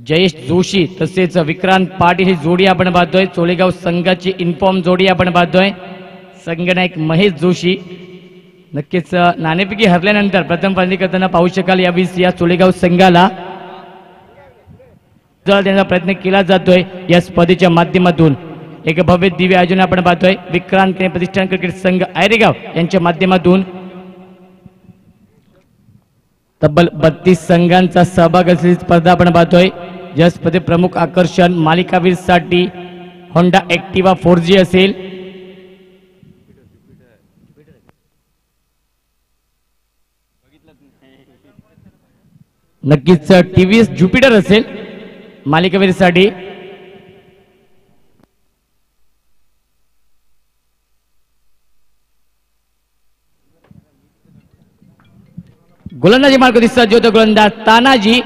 जयेश जोशी तसेच विक्रांत पाटील ही जोडी आपण पाहतोय। चोलेगाव संघाची इन्फॉर्म जोडी आपण पाहतोय। संघनायक महेश जोशी नक्कीच नाणेफेकी हरल्यानंतर प्रथम फलंदाजी करताना पाहू शकाल यावेळी या चोलेगाव संघाला देण्याचा प्रयत्न केला जातोय। या स्पर्धेच्या माध्यमातून एक भव्य दिव्य आयोजन आपण पाहतोय। विक्रांत प्रतिष्ठान क्रिकेट संघ आयरेगाव यांच्या माध्यमातून तब्बल 32 संघांचा सहभाग असलेली स्पर्धा आपण पाहतोय। या स्पर्धेत प्रमुख आकर्षण मालिकावीर साठी होंडा ऍक्टिवा 4G असेल। नक्कीच टीव्हीएस ज्युपिटर असेल मालिकावीर साठी। गोलंदाजी मार्ग दिसत जो गोलंदाज तानाजी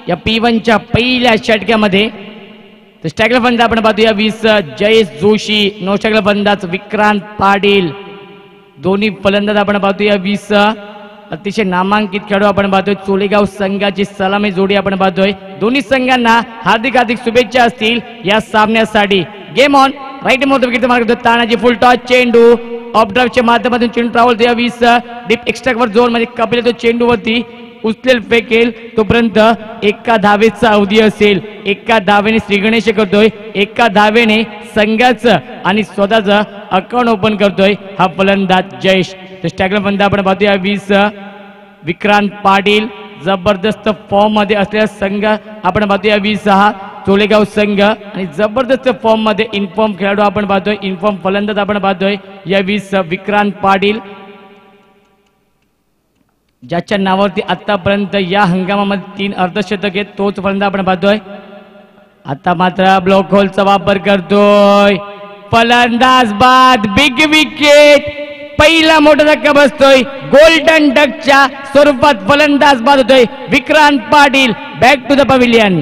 या P1 च्या पहिल्या षटकामध्ये। तर स्ट्रायकर फलंदाज आपण पाहतो या 20 जयेश जोशी, नो स्ट्रायकर फलंदाज विक्रांत पाटील। दोन्ही फलंदाज आपण पाहतो या 20 अतिशय नामांकित खेळाडू आपण पाहतोय। चोलेगाव संघाची सलामी जोडी आपण पाहतोय। दोन्ही संघांना हार्दिक हार्दिक शुभेच्छा असतील या सामन्यासाठी। गेम ऑन राईट मोठा विकेटचा मार्ग तानाजी फुल टॉस चेंडू ऑफ ड्राईव्हच्या माध्यमातून चेंडू ट्रॅव्हल या 20 डीप एक्स्ट्रा कव्हर झोन मध्ये कपिल तो चेंडूवरती उचलेल फेकेल तोपर्यंत एका धावेचा अवधी असेल। एका धावेने श्रीगणेश करतोय, एका धावेने संघाचं आणि स्वतःचं अकाउंट ओपन करतोय हा फलंदाज जयेश। तर स्ट्रायकर फलंदाज आपण पाहतो या 20 विक्रांत पाटील जबरदस्त फॉर्म मध्ये असलेला संघ आपण पाहतो या 20 हा चोलेगाव संघ आणि जबरदस्त फॉर्म मध्ये इन्फॉर्म खेळाडू आपण पाहतोय। इन्फॉर्म फलंदाज आपण पाहतोय या 20 विक्रांत पाटील ज्याच्या नावावरती आतापर्यंत या हंगामामध्ये 3 अर्धशतक आहेत तोच फलंदाज आपण पाहतोय। आता मात्र ब्लॉक होलचा वापर करतोय फलंदाज बाद बिग विकेट। पहिला मोठा धक्का बसतोय गोल्डन डकच्या स्वरूपात फलंदाज बाद होतोय Vikrant Patil. Back to the pavilion.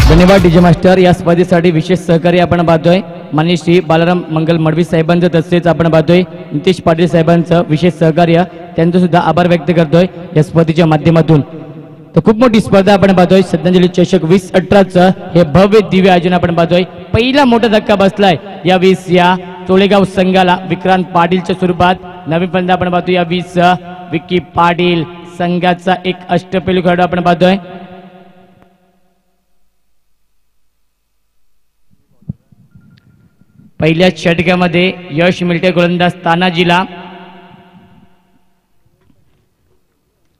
धन्यवाद डीजे मास्टर। या स्पर्धेसाठी विशेष सहकार्य आपण पाहतोय माननीय श्री बालाराम मंगल मडवी साहेबांचं तसेच आपण पाहतोय नितेश पाटील साहेबांचं विशेष सहकार्य त्यांचं सुद्धा आभार व्यक्त करतोय या स्पर्धेच्या माध्यमातून। तर खूप मोठी स्पर्धा आपण पाहतोय श्रद्धांजली चषक 2018चं हे भव्य दिव्य आयोजन आपण पाहतोय। पहिला मोठा धक्का बसलाय या 20 या चोलेगाव संघाला विक्रांत पाटीलच्या स्वरूपात। नवीन फलंदाज आपण पाहतोय या 20 विक्की पाटील संघाचा एक अष्टपैलू खेळाडू आपण पाहतोय। पहिल्या षटकामध्ये यश मिळते गोलंदाज तानाजीला।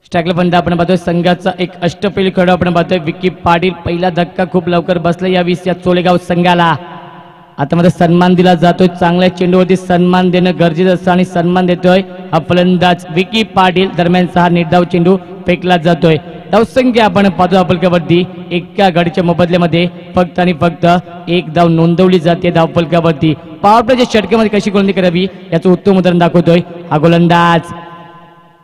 स्ट्रायकर फलंदाज आपण पाहतोय संघाचा एक अष्टपैलू खेळाडू आपण पाहतोय विक्की पाटील। पहिला धक्का खूप लवकर बसला या 20 या चोलेगाव संघाला। आता मध्ये सन्मान दिला जातोय, चांगल्या चेंडूवरती सन्मान देणं गरजेचं असतं आणि सन्मान देतोय हा फलंदाज विक्की पाटील। दरम्यानचा हा निर्धाव चेंडू फेकला जातोय। धावसंख्या आपण पाहतो धावफलकावरती एका गडीच्या मोबदल्यामध्ये फक्त आणि फक्त एक धाव नोंदवली जाते धावफलकावरती। पॉवर प्लेच्या षटकामध्ये कशी गोलंदाजी करावी याचं उत्तम उदाहरण दाखवतोय हा गोलंदाज।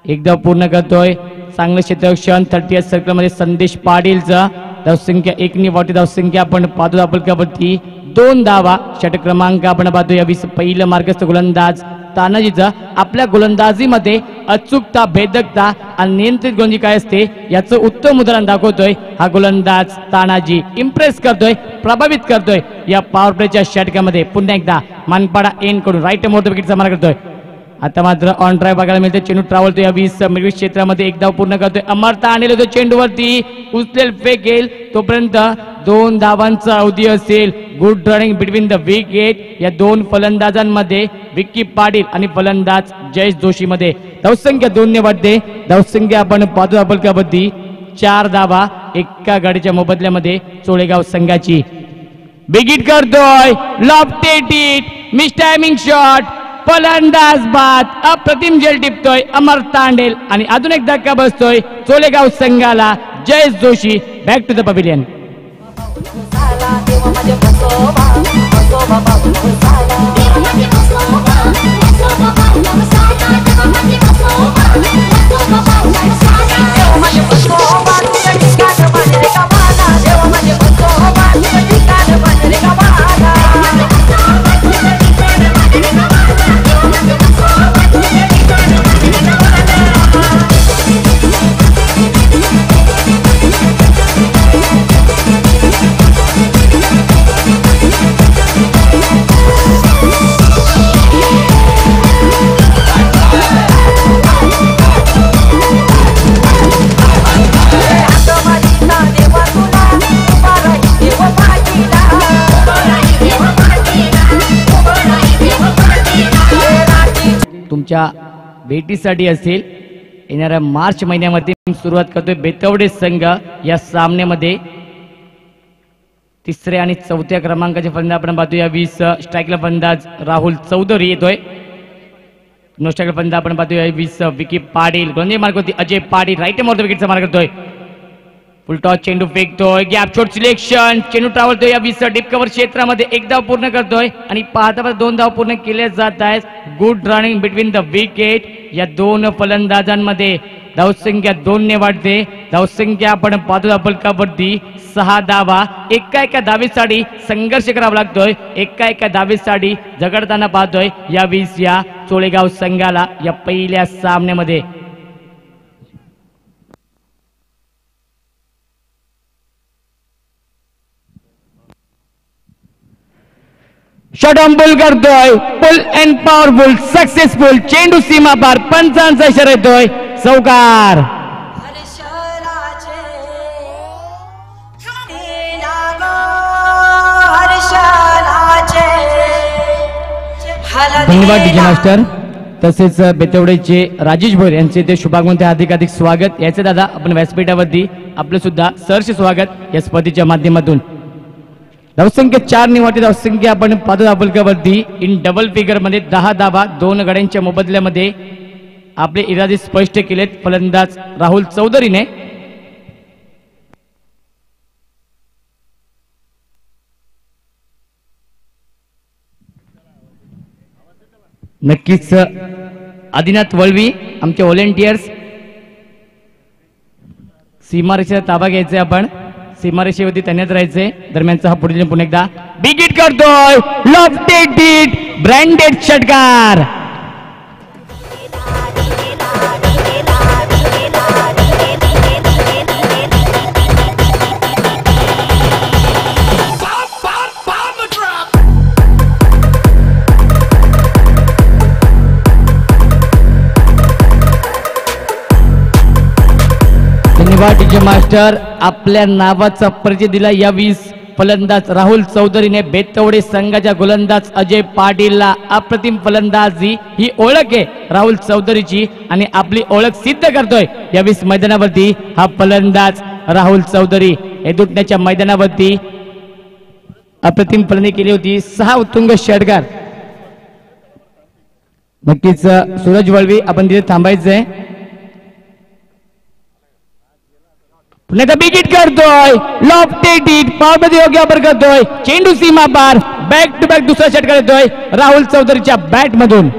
एक धाव पूर्ण करतोय चांगलं क्षेत्ररक्षण 38 सर्कलमध्ये संदेश पाटीलचा। धावसंख्या 1 नि वाटी धावसंख्या आपण पाहतो धावफलकावरती 2 धावा। षटक क्रमांक आपण पाहतो या 20 पहिलं मार्गस्थ गोलंदाज तानाजीचा। आपल्या गोलंदाजीमध्ये अचूकता भेदकता आणि नियंत्रित गोलंदाजी काय असते याचं उत्तम उदाहरण दाखवतोय हा गोलंदाज तानाजी। इम्प्रेस करतोय, प्रभावित करतोय या पॉवर प्लेच्या षटकामध्ये। पुन्हा एकदा मानपाडा एन कडून राईट मोठा विकेटचा मारा करतोय। आता मात्र ऑन ड्राईव्ह बघायला मिळते चेंडू ट्रॅव्हल या 20 मिडविकेट क्षेत्रामध्ये एक धाव पूर्ण करतोय। अमरता आणलेला तो चेंडूवरती उचलेल फेकेल तोपर्यंत 2 धावांचा अवधी असेल। Good running between the wicket या 2 फलंदाजांमध्ये विक्की पाटील आणि फलंदाज जयेश जोशी मध्ये। धावसंख्या 2 ने वाढते। धावसंख्या आपण पाहतो धावफलकावरती 4 धावा एका गाडीच्या मोबदल्यामध्ये चोलेगाव संघाची। बिगिट करतोय, lofted hit, miss timing shot, फलंदाज बाद, अप्रतिम झेल टिपतोय अमर तांडेल आणि अजून एक धक्का बसतोय चोलेगाव संघाला. Jayesh Joshi back to the pavilion. तुमच्या भेटीसाठी असेल येणाऱ्या मार्च महिन्यामध्ये सुरुवात करतोय बेतवडे संघ. या सामन्यामध्ये तिसऱ्या आणि चौथ्या क्रमांकाचे फलंदाज आपण पाहतो. या 20 स्ट्राईकला फलंदाज राहुल चौधरी येतोय. नो स्ट्राईकला फलंदाज आपण पाहतो. या 20 विकी पाटील. गोलंदाजी मार्क होती अजय पाटील. राईट मारतो विकेटचा मार्क करतोय. फुल टॉस चेंडू फेकतोय. Gap shot selection. चेंडू ट्रॅव्हलतोय. या 20 डीप कव्हर क्षेत्रामध्ये एक धाव पूर्ण करतोय आणि पाहता 2 धाव पूर्ण केले जात आहेत. Good running between the wicket. या दोन फलंदाजांमध्ये धावसंख्या 2 ने वाढते. धावसंख्या आपण पाहतो अपलकावरती 6 धावा. एका धावेसाठी संघर्ष करावा लागतोय. एका धावेसाठी झगडताना पाहतोय या 20 या चोळेगाव संघाला या पहिल्या सामन्यामध्ये. शॉट ऑन बॉल करतोय. फुल अँड पॉवरफुल सक्सेसफुल. चेंडू सीमा पार. पंचांचा इशारा येतोय. चौकार. धन्यवाद डीजे मास्टर. तसेच बेतवडेचे राजेश भोर यांचे ते शुभागमन हार्दिक स्वागत. याचे दादा आपण व्यासपीठावरती आपलं सुद्धा सहर्ष स्वागत या स्पर्धेच्या माध्यमातून. धावसंख्या 4 निवडते. धावसंख्या आपण पाहतो अपलकावरती इन डबल फिगर मध्ये 10 धावा. 2 गड्यांच्या मोबदल्यामध्ये आपले इरादे स्पष्ट केलेत फलंदाज राहुल चौधरीने. नक्कीच आदिनाथ वळवी आमचे व्हॉलेंटियर्स. सीमारेषेचा ताबा घ्यायचा आपण. सीमारेषेवरती तैनात राहायचे. दरम्यानचा हा पुढील पुन्हा एकदा बिग हिट करतोय. Lofted hit. ब्रँडेड षटकार. धन्यवाद डीजे मास्टर. आपल्या नावाचा परिचय दिला या 20 फलंदाज राहुल चौधरीने. बेतवडे संघाच्या गोलंदाज अजय पाटीलला अप्रतिम फलंदाजी ही ओळख आहे राहुल चौधरीची आणि आपली ओळख सिद्ध करतोय या 20 मैदानावरती हा फलंदाज राहुल चौधरी. एदुटण्याच्या मैदानावरती अप्रतिम फलंदाजी केली होती. 6 उत्तुंग षटकार. नक्कीच सूरज वळवी आपण तिथे थांबायचंय. पुन्हा बिग हिट करतोय. Lofted hit. पावमध्ये योग्य वापर करतोय. चेंडू सीमा पार. बॅक टू बॅक दुसरा षटकार येतोय राहुल चौधरीच्या बॅट मधून.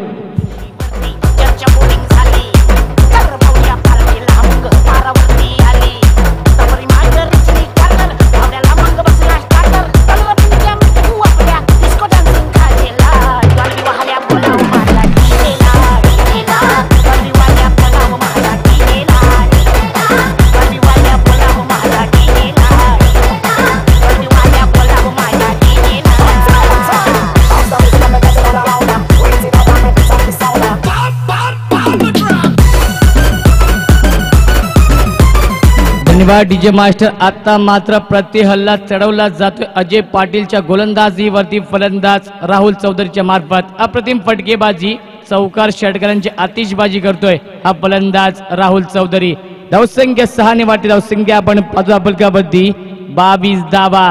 धन्यवाद डीजे मास्टर. आता मात्र प्रति हल्ला चढवला जातोय अजय पाटीलच्या गोलंदाजीवरती फलंदाज राहुल चौधरीच्या मार्फत. अप्रतिम फटकेबाजी. चौकार षटकारांची आतिषबाजी करतोय हा फलंदाज राहुल चौधरी. धावसंख्या 6 ने वाटते. धावसंख्या आपण पाहतो अपलकावरती 22 धावा.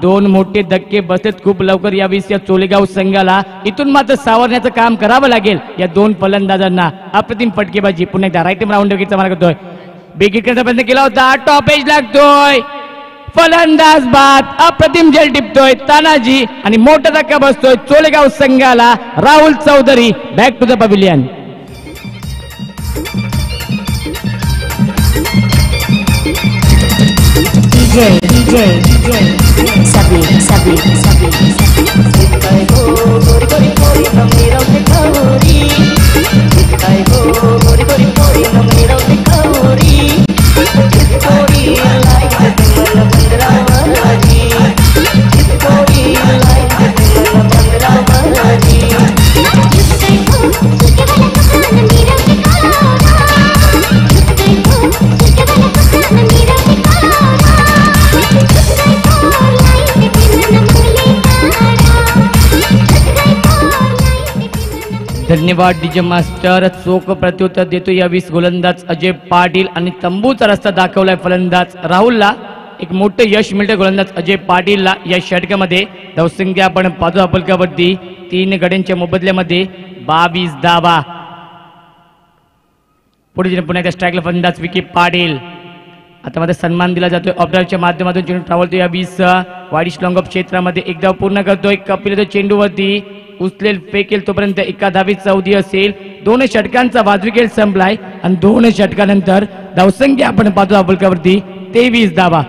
दोन मोठे धक्के बसलेत खूप लवकर यावेळी या चोलेगाव संघाला. इथून मात्र सावरण्याचं काम करावं लागेल या दोन फलंदाजांना. अप्रतिम फटकेबाजी. पुन्हा एकदा राईट राऊंड विकेटचा मार्ग करतोय. बिग हिट करण्याचा प्रयत्न केला होता. टॉप एज लागतोय. फलंदाज बाद. अप्रतिम झेल टिपतोय तानाजी आणि मोठा धक्का बसतोय चोलेगाव संघाला. Rahul Chaudhari back to the pavilion. धन्यवाद डीजे मास्टर. चोख प्रत्युत्तर देतो यावेळी गोलंदाज अजय पाटील आणि तंबूचा रस्ता दाखवलाय फलंदाज राहुलला. एक मोठं यश मिळतं गोलंदाज अजय पाटीलला या षटकामध्ये. धावसंख्या आपण पाहतो अपलकावरती 3 गड्यांच्या मोबदल्यामध्ये 22 धावा. पुढे पुन्हा एकदा स्ट्राईकला फलंदाज विकी पाटील. आता मध्ये सन्मान दिला जातोय ऑब्झर्वरच्या माध्यमातून. चेंडू ट्रॅव्हल या 20 वाडीश लॉंग ऑफ क्षेत्रामध्ये एकदा पूर्ण करतोय. कपिल तो चेंडूवरती उचलेल फेकेल तोपर्यंत एका धावीत चौदी असेल. 2 षटकांचा वाजवी खेळ संपलाय आणि 2 षटकानंतर धावसंख्या आपण पाहतो अपलकावरती 23 धावा.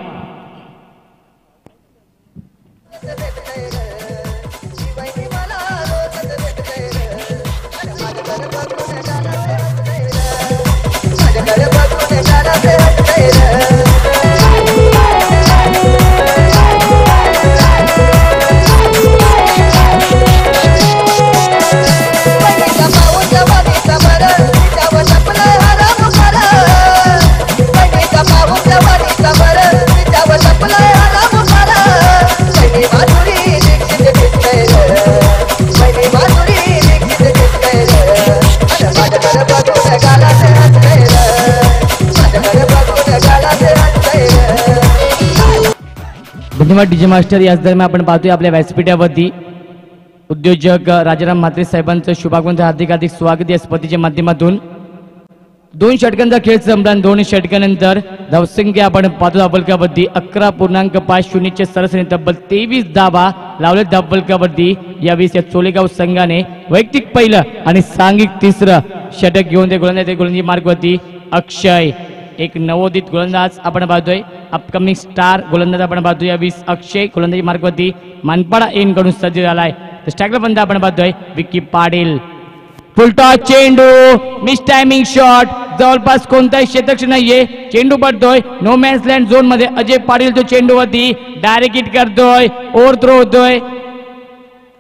धन्यवाद डीजे मास्टर. याच दरम्यान आपण पाहतोय आपल्या व्यासपीठावरती उद्योजक राजाराम म्हात्रे साहेबांचं शुभागमनाचं हार्दिक हार्दिक स्वागत या स्पर्धेच्या माध्यमातून. 2 षटकांचा खेळ संपला. 2 षटकानंतर धावसंख्या आपण पाहतो अपलकावरती 11.50 सरासरी तब्बल 23 धावा लावले अपलकावरती. यावेळी या चोलेगाव संघाने वैयक्तिक पहिलं आणि सांघिक 3रं षटक घेऊन ते गोलंदाजी मार्गवरती अक्षय. एक नवोदित गोलंदाज आपण पाहतोय. अपकमिंग स्टार गोलंदाज आपण पाहतोय. यावेळी अक्षय गोलंदाजी मार्गवरती मानपाडा एन कडून सज्ज झालाय. तर स्ट्राईकला बंद आपण पाहतोय विकी पाटील. फुलटॉस चेंडू. Miss timing shot. जवळपास कोणताही क्षेत्ररक्षण नाहीये. चेंडू पडतोय नो मॅन्स लँड झोन मध्ये. अजय पाटील तो चेंडूवरती डायरेक्ट हिट करतोय. ओव्हर थ्रो होतोय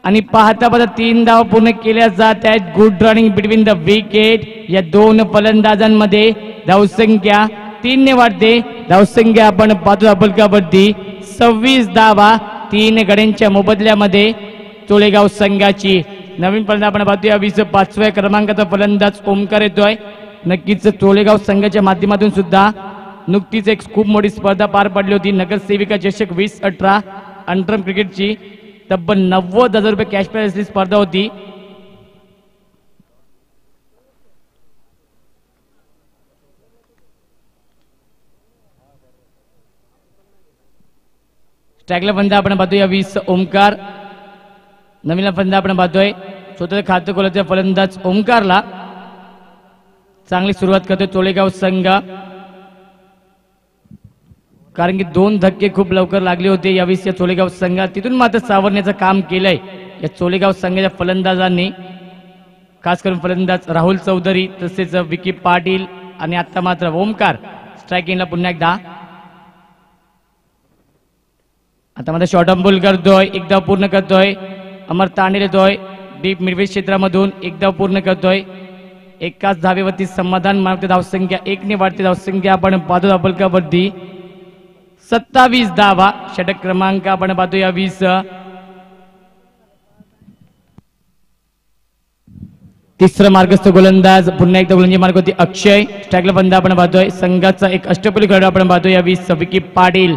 आणि पाहता 3 धावा पूर्ण केल्या जात आहेत. Good running between the wicket. या 2 फलंदाजांमध्ये धावसंख्या 3 ने वाढते. धावसंख्या आपण पाहतो अपलकावरती 26 धावा 3 गड्यांच्या मोबदल्यामध्ये चोलेगाव संघाची. नवीन फलंदाज आपण पाहतो या 25व्या क्रमांकाचा फलंदाज ओमकार येतोय. नक्कीच चोलेगाव संघाच्या माध्यमातून सुद्धा नुकतीच एक खूप मोठी स्पर्धा पार पडली होती. नगरसेविका चषक 2018 अंतरम क्रिकेटची. तब्बल 90,000 रुपये कॅश प्राइज असलेली स्पर्धा होती. स्ट्राईकला फलंदाज आपण पाहतोय या 20 ओमकार. नवीन फलंदाज आपण पाहतोय स्वतः खातं गोलंदाज फलंदाज ओमकारला. चांगली सुरुवात करतोय चोलेगाव संघ. कारण की 2 धक्के खूप लवकर लागले होते यावेळी या चोलेगाव संघात. तिथून मात्र सावरण्याचं काम केलंय या चोलेगाव संघाच्या फलंदाजांनी. खास करून फलंदाज राहुल चौधरी तसेच विकी पाटील आणि आता मात्र ओमकार स्ट्रायकिंगला पुन्हा एकदा. आता मात्र शॉर्ट ऑन बॉल करतोय. एकदा पूर्ण करतोय. अमर तांडेल येतोय डीप मिडवेज क्षेत्रामधून. एकदा पूर्ण करतोय. एकाच धावेवरती समाधान मानवते. धावसंख्या 1 ने वाढते. धावसंख्या आपण पाहतो अपलकावरती 27 धावा. षटक क्रमांक आपण पाहतो या 20. तिसरा मार्गस्थ गोलंदाज पुन्हा एकदा गोलंदाजी मार्गवरती अक्षय. स्ट्राईकला बंद आपण पाहतोय. संघाचा एक अष्टपैलू खेळाडू आपण पाहतोय या 20 विकी पाटील.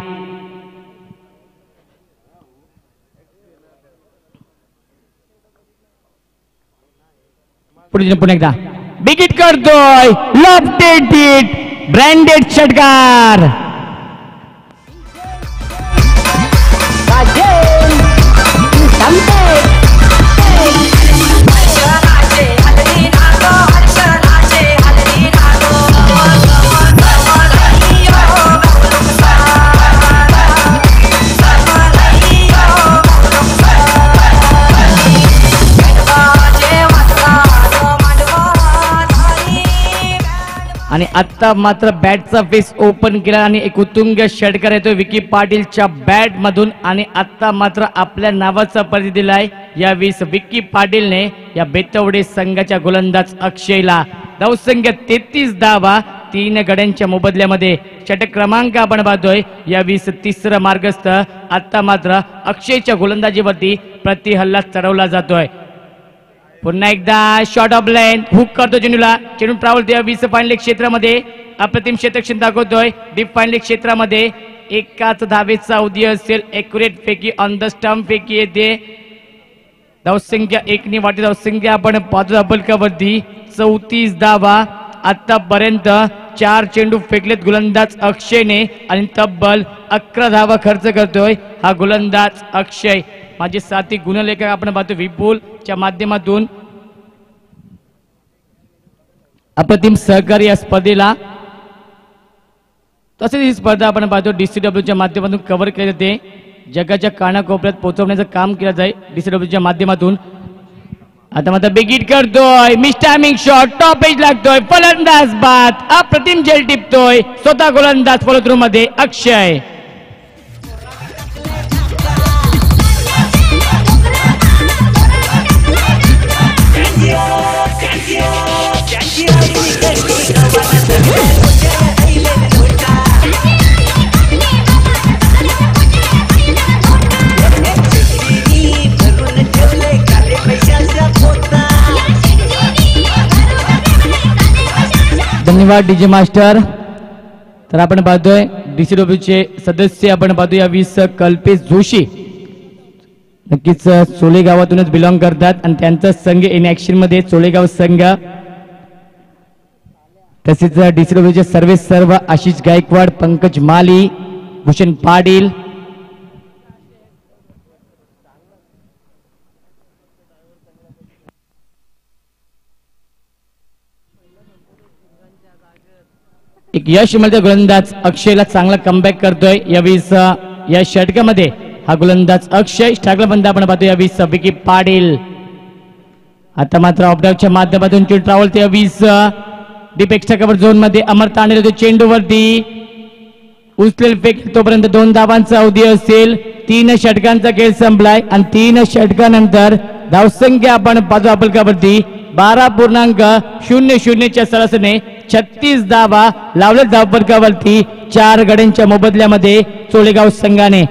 पुन्हा एकदा बिग हिट करतोय, लॉफ्टेड हिट, ब्रँडेड षटकार. आणि आता मात्र बॅटचा फेस ओपन केला आणि एक उत्तुंग षटकार येतोय विकी पाटीलच्या बॅट मधून. आणि आता मात्र आपल्या नावाचा परिचय दिलाय यावेळी विकी पाटीलने या बेतवडे संघाच्या गोलंदाज अक्षयला. धावसंख्या 33 धावा, 3 गड्यांच्या मोबदल्यामध्ये. षटक क्रमांक आपण पाहतोय यावेळी तिसरा मार्गस्थ. आता मात्र अक्षयच्या गोलंदाजीवरती प्रतिहल्ला चढवला जातोय. पुन्हा एकदा शॉट ऑफ लाईन हुक करतो चेंडूला. चेंडू ट्रॅव्हल त्या 20 फायनल क्षेत्रामध्ये अप्रतिम क्षेत्रक्षण दाखवतोय. डीप फायनल क्षेत्रामध्ये एकाच धावेचा अवधी असेल. एक्युरेट फेकी ऑन द स्टंप फेकी येते. धावसंख्या 1 ने वाढते. धावसंख्या आपण पाहतो फलकावरती 34 धावा. आतापर्यंत 4 चेंडू फेकलेत गोलंदाज अक्षयने आणि तब्बल 11 धावा खर्च करतोय हा गोलंदाज अक्षय. माझे साथी गुणलेखक आपण पाहतो विपुलच्या माध्यमातून अप्रतिम सहकारी या स्पर्धेला. तसेच ही स्पर्धा आपण पाहतो DCWच्या माध्यमातून कव्हर केले जाते. जगाच्या कानाकोपऱ्यात पोहोचवण्याचं काम केलं जाईल DCWच्या माध्यमातून. आता मात्र बिग हिट करतोय, miss timing shot, top edge लागतोय, फलंदाज बाद, अप्रतिम झेल टिपतोय स्वतः गोलंदाज फॉलो थ्रू मध्ये अक्षय. धन्यवाद डीजे मास्टर. तर आपण पाहतोय DCWचे सदस्य आपण पाहतोय यावीस कल्पेश जोशी. नक्कीच चोले गावातूनच बिलॉंग करतात आणि त्यांचा संघ इन ऍक्शन मध्ये चोलेगाव संघ. तसेच DCWचे सर्व आशिष गायकवाड, पंकज माली, भूषण पाटील. एक यश मिळते गोलंदाज अक्षयला. चांगला कमबॅक करतोय यावेळी या षटकामध्ये हा गोलंदाज अक्षय. स्ट्राईकला बंद आपण पाहतो यावेळी विकी पाटील. आता मात्र ऑफडाऊनच्या माध्यमातून चेंडू ट्रॅव्हल ते यावेळी डीप एक्स्ट्रा कव्हर झोन मध्ये अमर तांडेल होते चेंडूवरती. उचलेल फेक तोपर्यंत 2 धावांचा अवधी असेल. 3 षटकांचा खेळ संपलाय आणि 3 षटकानंतर धावसंख्या आपण पाहतो फलकावरती 12.00 च्या सरासरीने 36 धावा लावले. धावफलकावरती 4 गड्यांच्या मोबदल्यामध्ये चोलेगाव संघाने.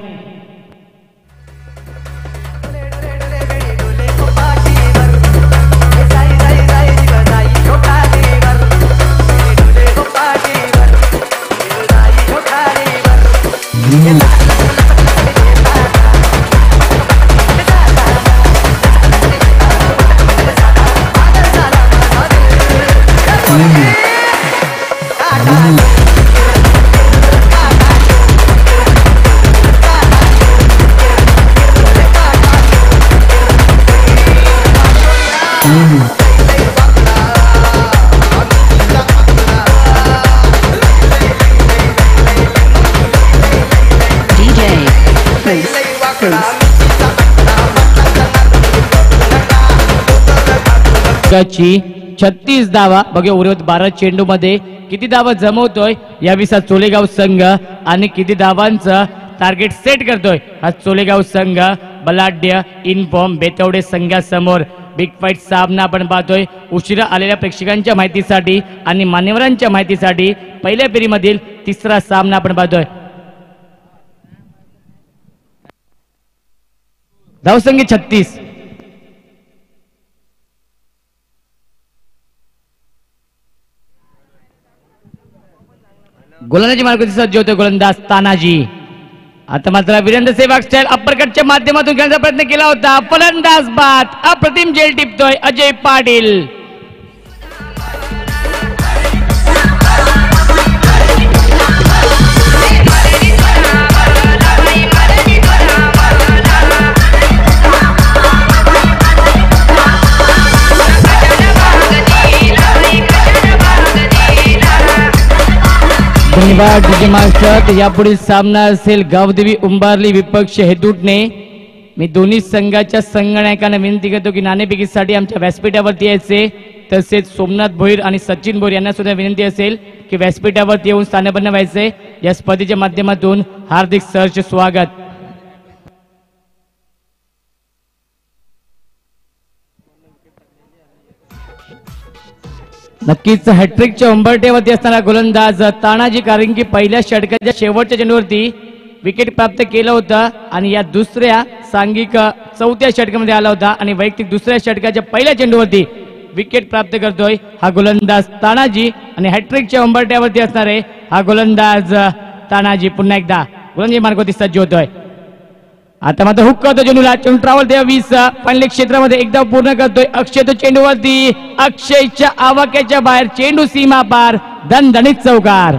ची 36 धावा. बघा उर्वरित 12 चेंडू मध्ये किती धावा जमवतोय याविषयी चोलेगाव संघ आणि किती धावांचं टार्गेट सेट करतोय हा चोलेगाव संघ. बलाढ्य इनफॉर्म बेतवडे संघासमोर बिग फाईट सामना आपण पाहतोय. उशिरा आलेल्या प्रेक्षकांच्या माहितीसाठी आणि मान्यवरांच्या माहितीसाठी पहिल्या फेरीमधील तिसरा सामना आपण पाहतोय. धावसंख्या 36. गोलंदाजी मार्गाची सज्ज होते गोलंदाज तानाजी. आता मात्र वीरेंद्र सेवाग स्टाईल अप्परकटच्या माध्यमातून खेळण्याचा प्रयत्न केला होता. फलंदाज बाद, अप्रतिम झेल टिपतोय अजय पाटील. धन्यवाद डीजे मास्टर. यापुढील सामना असेल गावदेवी उंबारली विपक्ष हेदुटणे. मी दोन्ही संघाच्या संगणकांना विनंती करतो की नाणेफेकीसाठी आमच्या व्यासपीठावरती यायचे. तसेच सोमनाथ भोईर आणि सचिन भोईर यांना सुद्धा विनंती असेल की व्यासपीठावरती येऊन स्थानापन्न व्हायचे. या स्पर्धेच्या माध्यमातून हार्दिक सहर्ष स्वागत. नक्कीच हॅट्रिकच्या उंबरठ्यावरती असणारा गोलंदाज तानाजी, कारण की पहिल्या षटकाच्या शेवटच्या चेंडूवरती विकेट प्राप्त केला होता आणि या दुसऱ्या सांघिक चौथ्या षटकामध्ये आला होता आणि वैयक्तिक दुसऱ्या षटकाच्या पहिल्या चेंडूवरती विकेट प्राप्त करतोय हा गोलंदाज तानाजी आणि हॅट्रिकच्या उंबरठ्यावरती असणारे हा गोलंदाज तानाजी पुन्हा एकदा गोलंदाजी मार्गावरती सज्ज होतोय. आता मात्र हुक करतो चेंडूला. चेंडू ट्रॅव्हल तेव्हा 20 पहिल्या क्षेत्रामध्ये एकदा पूर्ण करतोय अक्षय. तो चेंडूवरती अक्षयच्या आवाक्याच्या बाहेर चेंडू सीमा पार दणदणीत चौकार.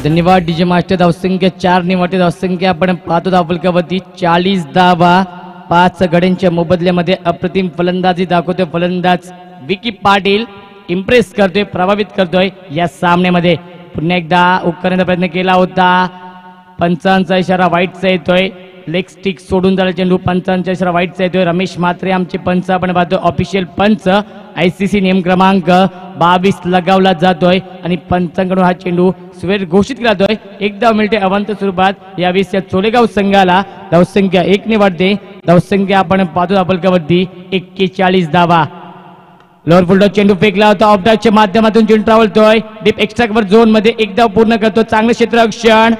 धन्यवाद डीजे मास्टर. धावसंख्या 4 निवडते. धावसंख्या आपण पाहतो धावफलकावरती 40 धावा. 5 गड्यांच्या मोबदल्यामध्ये अप्रतिम फलंदाजी दाखवतोय फलंदाज विकी पाटील. इम्प्रेस करतोय, प्रभावित करतोय या सामन्यामध्ये. पुन्हा एकदा करण्याचा प्रयत्न केला होता. पंचांचा इशारा वाईटचा येतोय. लेग स्टिक सोडून झाला चेंडू. पंचांचा इशारा वाईटचा येतोय. रमेश म्हात्रे आमचे पंच आपण पाहतो. ऑफिशियल पंच. ICC नियम क्रमांक 22 लगावला जातोय आणि पंचांकडून हा चेंडू स्वेर घोषित केला जातोय. एकदा मिळते अवंत स्वरूपात या 20 या चोलेगाव संघाला. धावसंख्या 1 ने वाढते. धावसंख्या आपण पाहतो धावफलकावरती 41 धावा. लोअर फुलटॉ चेंडू फेकला होता. ऑफडाच्या माध्यमातून चेंडू ट्रॅव्हलतोय डीप एक्स्ट्रा कव्हर झोन मध्ये. एकदा पूर्ण करतो. चांगलं क्षेत्ररक्षण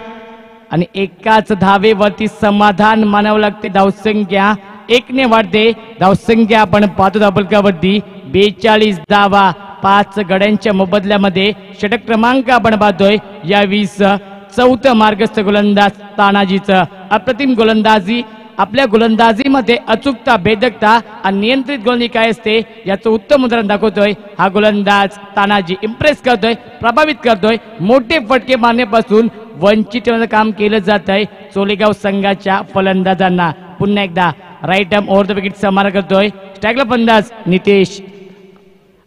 आणि एकाच धावेवरती समाधान मानावं लागते. धावसंख्या 1 ने वाढते. धावसंख्या आपण पाहतो धावफलकावरती 42 धावा. 5 गड्यांच्या मोबदल्यामध्ये षटक क्रमांक आपण पाहतोय या 20 चौथं मार्गस्थ गोलंदाज तानाजीचं. अप्रतिम गोलंदाजी. आपल्या गोलंदाजीमध्ये अचूकता, भेदकता आणि नियंत्रित गोलंदाजी काय असते याचं उत्तम उदाहरण दाखवतोय हा गोलंदाज तानाजी. इम्प्रेस करतोय, प्रभावित करतोय. मोठे फटके मारण्यापासून वंचित ठेवण्याचं काम केलं जात आहे चोलेगाव संघाच्या फलंदाजांना. पुन्हा एकदा राईट आर्म ओव्हर द विकेटचा मारा करतोय स्ट्रायकला फलंदाज नितेश.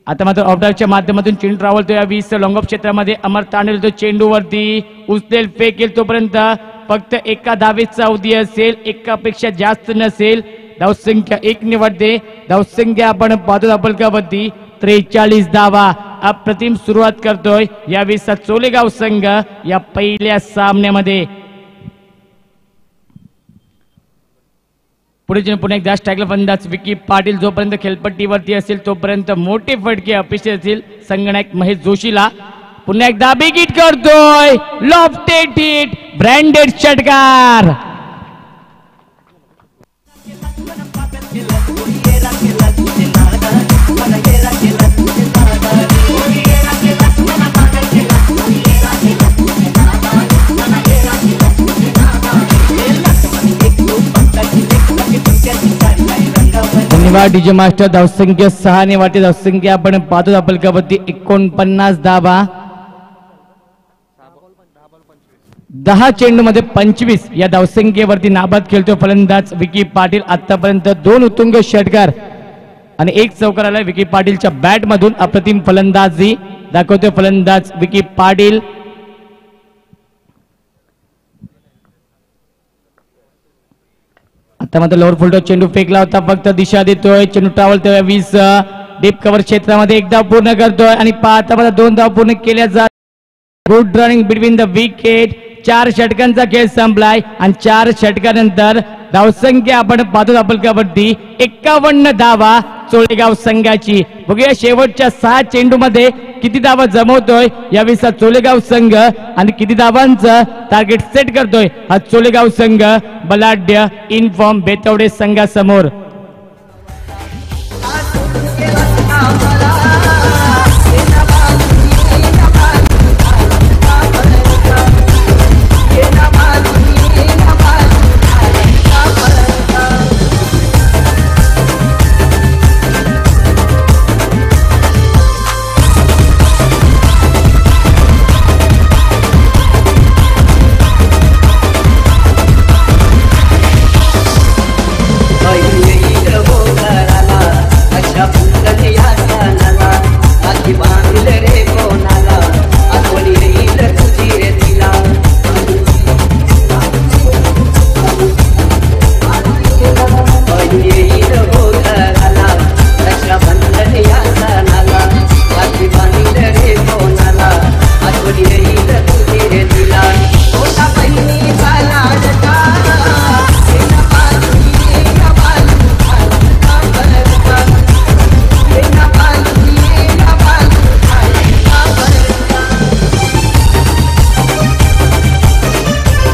आता मात्र ऑफडाच्या माध्यमातून चेंडू ट्रॅव्हलतोय 20 लॉंग ऑफ क्षेत्रामध्ये. अमर तांडेल तो चेंडूवरती उचलेल, फेकेल. तोपर्यंत फक्त एका धावेचा अवधी असेल, एकापेक्षा जास्त नसेल. धावसंख्या 1 निवडते. धावसंख्या आपण पाहतो धावफलकावरती 43 धावा. अप्रतिम सुरुवात करतोय या 20 चोलेगाव संघ या पहिल्या सामन्यामध्ये. पुढे पुन्हा एकदा स्ट्रायकला फलंदाज विकी पाटील. जोपर्यंत खेळपट्टीवरती असेल तोपर्यंत मोठे फटके अपेक्षित असतील संगणक महेश जोशीला. पुन्हा एकदा बिग हिट करतोय. लॉफ्टेड हिट, ब्रँडेड षटकार. धन्यवाद डीजे मास्टर. धावसंख्या 6 ने वाटते. धावसंख्या आपण पाहतो धावफलकावरती 49 धावा. 10 चेंडू मध्ये 25 या धावसंख्येवरती नाबाद खेळतो फलंदाज विकी पाटील. आतापर्यंत 2 उत्तुंग षटकार आणि 1 चौकार आला विकी पाटीलच्या बॅट मधून. अप्रतिम फलंदाजी दाखवतो फलंदाज विकी पाटील. आता मात्र लोअर फुलटॉ चेंडू फेकला होता. फक्त दिशा देतोय. चेंडू ट्रॅव्हलतोय 20 डीप कव्हर क्षेत्रामध्ये. एकदा पूर्ण करतोय आणि आता मात्र 2 धावा पूर्ण केल्या जात. Good running between the wicket. 4 षटकांचा खेळ संपलाय आणि 4 षटकानंतर धावसंख्या आपण पाहतो धावफलकावरती 51 धावा चोलेगाव संघाची. बघूया शेवटच्या 6 चेंडू मध्ये किती धावा जमवतोय या 20 चोलेगाव संघ आणि किती धावांचं टार्गेट सेट करतोय हा चोलेगाव संघ बलाढ्य इनफॉर्म बेतवडे संघासमोर.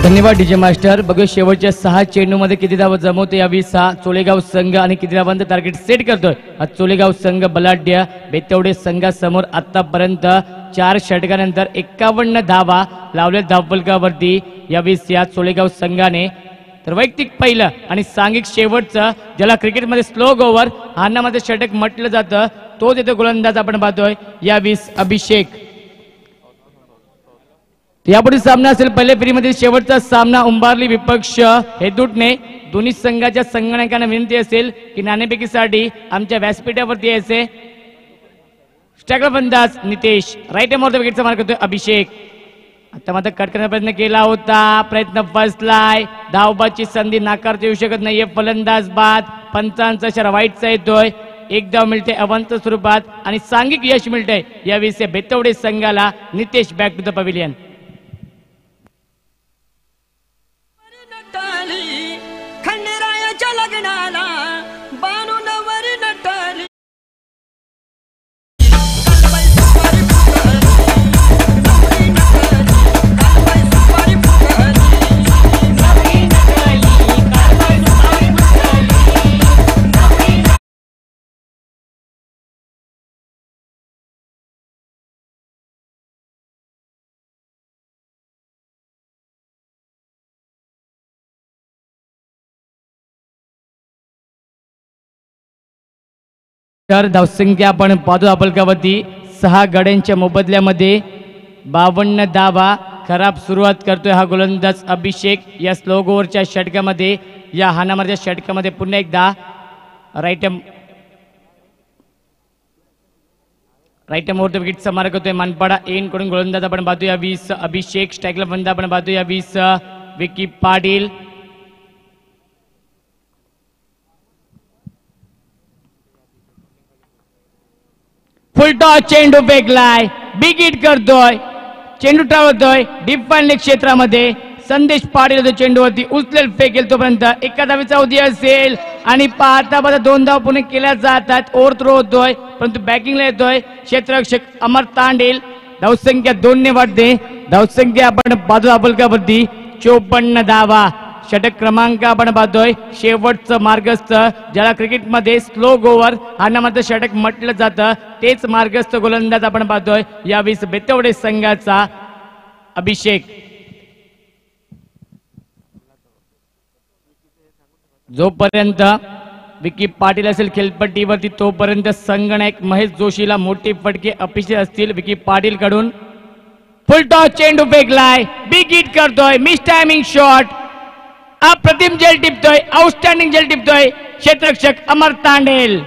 धन्यवाद डीजे मास्टर. बघू शेवटच्या 6 चेंडूमध्ये किती धावा जमवतो यावेळी 6 चोलेगाव संघ आणि किती धावांचं टार्गेट सेट करतोय हा चोलेगाव संघ. बलाढ्य बेतवडे संघासमोर आतापर्यंत 4 षटकानंतर 51 धावा लावल्या धावफलकावरती यावेळी या चोलेगाव संघाने. तर वैयक्तिक पहिलं आणि सांघिक शेवटचं ज्याला क्रिकेटमध्ये स्लो ओव्हर हाणामध्ये षटक म्हटलं जातं तो तिथे गोलंदाज आपण पाहतोय यावेळी अभिषेक. यापुढे सामना असेल पहिल्या फेरीमध्ये शेवटचा सामना उंबारली विपक्ष हेदुटणे. दोन्ही संघाच्या संगणकांना विनंती असेल की नाणेफेकीसाठी आमच्या व्यासपीठावरती यायचे. स्ट्रायकर फलंदाज नितेश, राईट हँड वर विकेटचा मार करतोय अभिषेक. आता मात्र कट करण्याचा प्रयत्न केला होता, प्रयत्न फसलाय. धावबाची संधी नाकारता येऊ शकत नाहीये. फलंदाज बाद, पंचांचा इशारा वाईटचा येतोय. एक धाव मिळते अवंत स्वरूपात आणि सांघिक यश मिळतंय यावेळी बेतवडे संघाला. Nitesh back to the pavilion. तर धावसंख्या आपण पाहतो आपलकावरती 6 गड्यांच्या मोबदल्यामध्ये 52 धावा. खराब सुरुवात करतोय हा गोलंदाज अभिषेक या स्लो ओव्हरच्या षटकामध्ये. या हाणामारच्या षटकामध्ये पुन्हा एकदा राईट वर विकेटचा मार करतोय मानपाडा एन कडून गोलंदाज आपण पाहतोय 20 अभिषेक. स्ट्रायकला फलंदाज आपण पाहतोय 20 विकी पाटील. फुल टॉस चेंडू फेकलाय, बिग हिट करतोय, चेंडू टाळतोय डिफाईन क्षेत्रामध्ये. संदेश पाटील जो चेंडूवरती उचलेल फेकेल तोपर्यंत एका धावेचा अवधी असेल आणि पाहता 2 धाव पुणे केल्या जातात. ओव्हर थ्रो होतोय परंतु बॅटिंगला येतोय क्षेत्ररक्षक अमर तांडेल. धावसंख्या 2 ने वाढते. धावसंख्या आपण पाहतो आपलकावरती 54 धावा. षटक क्रमांक आपण पाहतोय शेवटचं मार्गस्थ ज्याला क्रिकेटमध्ये स्लो ओव्हर हाणामारचं षटक म्हटलं जातं तेच मार्गस्थ गोलंदाज आपण पाहतोय यावेळी बेतवडे संघाचा अभिषेक. जोपर्यंत विकी पाटील असेल खेळपट्टीवरती तोपर्यंत संगणक महेश जोशीला मोठे फटके अपेक्षित असतील विकी पाटील कडून. फुल टॉस चेंडू फेकलाय, बिग हिट करतोय, मिस टायमिंग शॉट. अप्रतिम जेल टिपतोय, आउटस्टँडिंग जेल टिपतोय क्षेत्ररक्षक अमर तांडेल.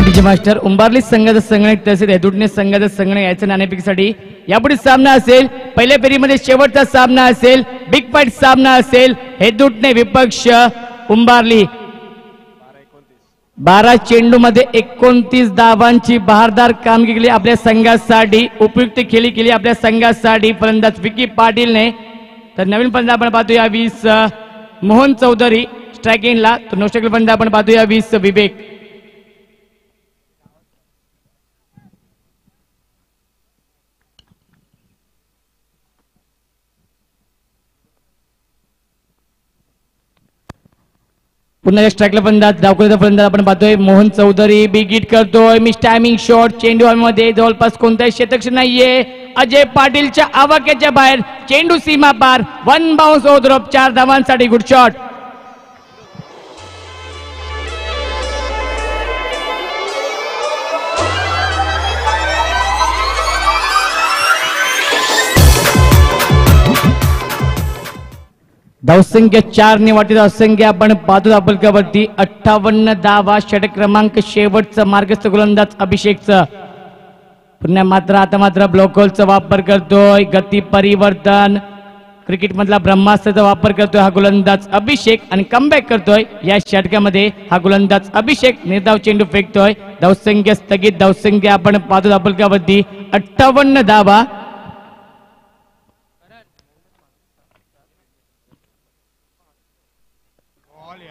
DJ master. उंबारली संघाचा संगणक तसेच हेदुटणे संघाचा संगणक याच्या नाणेफेकीसाठी यापुढे सामना असेल. पहिल्या फेरीमध्ये शेवटचा सामना असेल, बिग फाईट सामना असेल. हेदुटणे विपक्ष उंबारली. 12 चेंडू मध्ये 29 धावांची बहारदार कामगिरी केली आपल्या संघासाठी. उपयुक्त खेळी केली आपल्या संघासाठी फलंदाज विकी पाटीलने. तर नवीन फलंदाज आपण पाहतोया 20 मोहन चौधरी स्ट्रायकिंगला. तर नोस्टॅकल फलंदाज आपण पाहतोया 20 विवेक. पुन्हा स्ट्राईकला फलंदाज धावकरीचा फलंदाज आपण पाहतोय मोहन चौधरी. बिग हिट करतोय, मिस टायमिंग शॉट. चेंडू मध्ये जवळपास कोणताही क्षेत्ररक्षक नाहीये. अजय पाटीलच्या आवाक्याच्या बाहेर चेंडू सीमा पार. 1 बाउन्स ओव्हर 4 धावांसाठी गुड शॉट. धावसंख्या 4 ने वाटते. धावसंख्या आपण पाहतो आपलकावरती 58 धावा. षटक क्रमांक शेवटचा मार्गस्थ गोलंदाज अभिषेकचा. पुन्हा मात्र आता मात्र ब्लॉक होलचा वापर करतोय. गती परिवर्तन क्रिकेटमधला ब्रह्मास्त्राचा वापर करतोय हा गोलंदाज अभिषेक आणि कमबॅक करतोय या षटकामध्ये हा गोलंदाज अभिषेक निर्धाव चेंडू फेकतोय धावसंख्या स्थगित धावसंख्या आपण पाहतो धावफलकावरती 58 धावा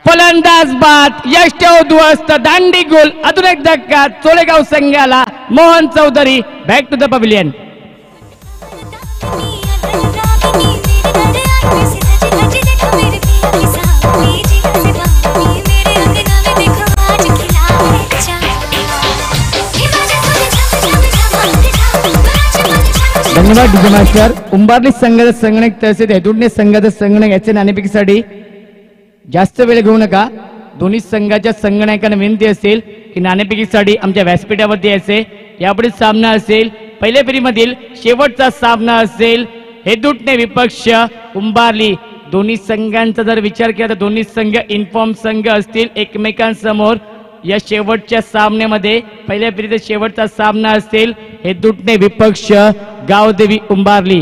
फलंदाज बाद यश उद्ध्वस्त दांडी गोल अजून एक धक्का चोलेगाव संघाला Mohan Chaudhari back to the pavilion धन्यवाद डीजे मास्टर उंबारली संघाचा संगणक तसेच हेदुडणे संघाचा संगणक याच्या नाणेफेकीसाठी जास्त वेळ घेऊ नका दोन्ही संघाच्या संगणकांना विनंती असेल की नाणेफेकीसाठी आमच्या व्यासपीठावरती यायचे यापुढे सामना असेल पहिल्या फेरीमधील शेवटचा सामना असेल हेदुटणे विपक्ष उंबारली दोन्ही संघांचा जर विचार केला तर दोन्ही संघ इन्फॉर्म संघ असतील एकमेकांसमोर या शेवटच्या सामन्यामध्ये पहिल्या फेरीचा शेवटचा सामना असेल हेदुटणे विपक्ष गावदेवी उंबारली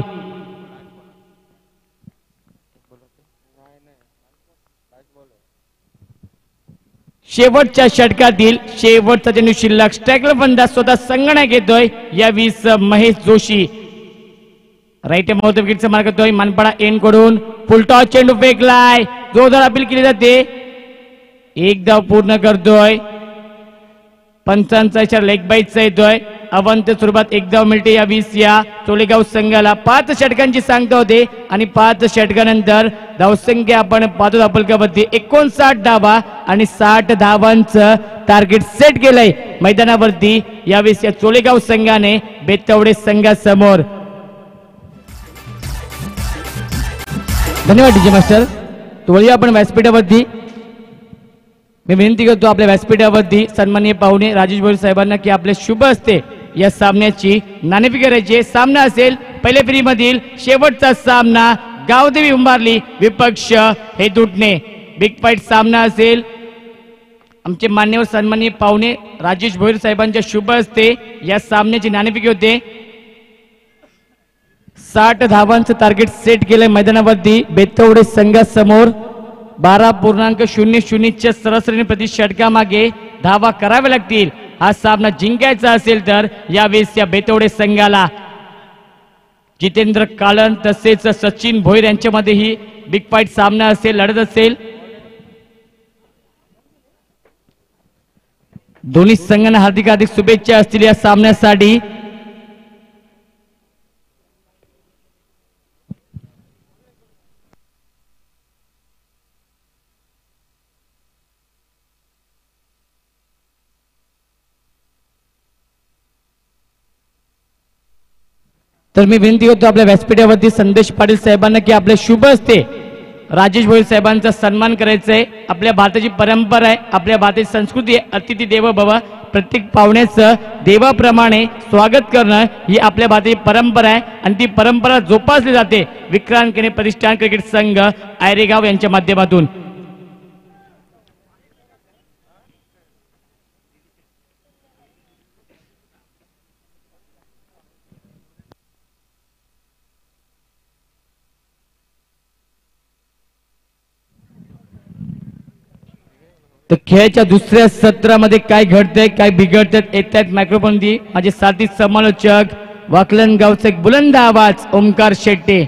शेवटच्या षटकातील शेवटचा चेंडू शिल्लक स्ट्रायकर फलंदाज स्वतः संगणक येतोय या 20 महेश जोशी राईट माउथ विकेटचा मार्ग करतोय मानपाडा एंड कडून फुलटॉस चेंडू फेकलाय जोरदार अपील केली जाते एक धाव पूर्ण करतोय पंचांचा इशारा लेग बाईटचा येतोय अवंत स्वरूपात एक धाव मिळते या 20 या चोलेगाव संघाला 5 षटकांची सांगता होते आणि 5 षटकानंतर धावसंख्या आपण पाहतो धावफलकावरती 59 धावा आणि 60 धावांचं टार्गेट सेट केलंय मैदानावरती या 20 या चोलेगाव संघाने बेतवडे संघासमोर धन्यवाद डीजे मास्टर वळूया आपण व्यासपीठावरती मी विनंती करतो आपल्या व्यासपीठावरती सन्माननीय पाहुणे राजेश भोईर साहेबांना की आपले शुभ हस्ते या सामन्याची नाणेफेक करायची सामना असेल पहिल्या फेरीमधील शेवटचा सामना गावदेवी उंबारली विपक्ष हेदुटणे बिग फाईट सामना असेल आमचे मान्यवर सन्माननीय पाहुणे राजेश भोईर साहेबांच्या शुभ हस्ते या सामन्याची नाणेफेक होते 60 धावांचं टार्गेट सेट केलंय मैदानावरती बेतवडे संघासमोर 12.00च्या सरासरीने प्रति षटकामागे धावा कराव्या लागतील हा सामना जिंकायचा असेल तर यावेळेस या बेतवडे संघाला जितेंद्र कालन तसेच सचिन भोईर यांच्यामध्ये ही बिग फाईट सामना असेल लढत असेल दोन्ही संघांना हार्दिक शुभेच्छा असतील या सामन्यासाठी तर मी विनंती करतो आपल्या व्यासपीठावरती संदेश पाटील साहेबांना की आपले शुभ हस्ते राजेश भोईर साहेबांचा सन्मान करायचा आहे आपल्या भारताची परंपरा आहे आपल्या भारताची संस्कृती आहे अतिथी देवो भव प्रत्येक पाहुण्याचं देवाप्रमाणे स्वागत करणं ही आपल्या भारताची परंपरा आहे आणि ती परंपरा जोपासली जाते विक्रांत केने प्रतिष्ठान क्रिकेट संघ आयरेगाव यांच्या माध्यमातून तर खेळाच्या दुसऱ्या सत्रामध्ये काय घडतंय काय बिघडतंय येतात मायक्रोफोन दी माझे साथी समालोचक वाकलन गावचा एक बुलंद आवाज ओमकार शेट्टे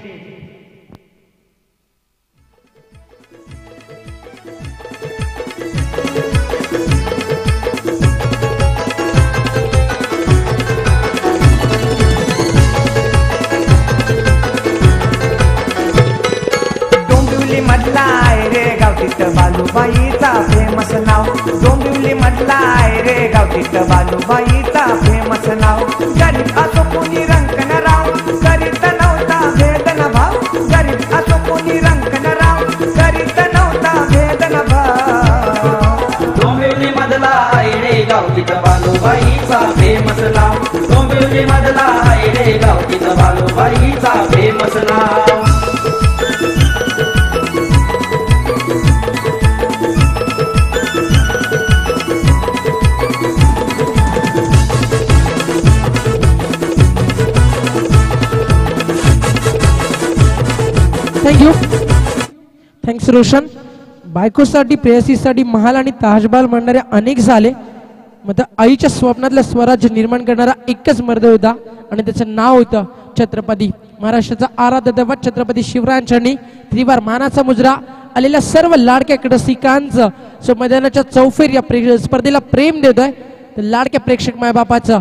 बालूबाईचा फेमस नाव डोंबिवली मधला आहे रे गाव तिथं बालूबाईचा फेमस नाव गरीब असो कोणी रंकन राव करीत नव्हता भेदन भाव गरीब असो कोणी रंकन राव करीत नव्हता भेदन भाव डोंबिवली मधला आहे रे गाव तिथं बालूबाईचा फेमस नाव डोंबिवली मधला आहे रे गाव तिथं बालूबाईचा फेमस नाव थँक्यू. थँक्स रोशन. बायकोसाठी प्रेयसीसाठी महाल आणि ताजमहाल म्हणणारे अनेक झाले, मग आईच्या स्वप्नातलं स्वराज्य निर्माण करणारा एकच मर्द होता आणि त्याचं नाव होतं छत्रपती. महाराष्ट्राचा आराध्य दैवत छत्रपती शिवरायांनी त्रिवार मानाचा मुजरा आलेल्या सर्व लाडक्या रसिकांचं मैदानाच्या चौफेर या स्पर्धेला प्रेम देतोय. तर लाडक्या प्रेक्षक मायबापाचं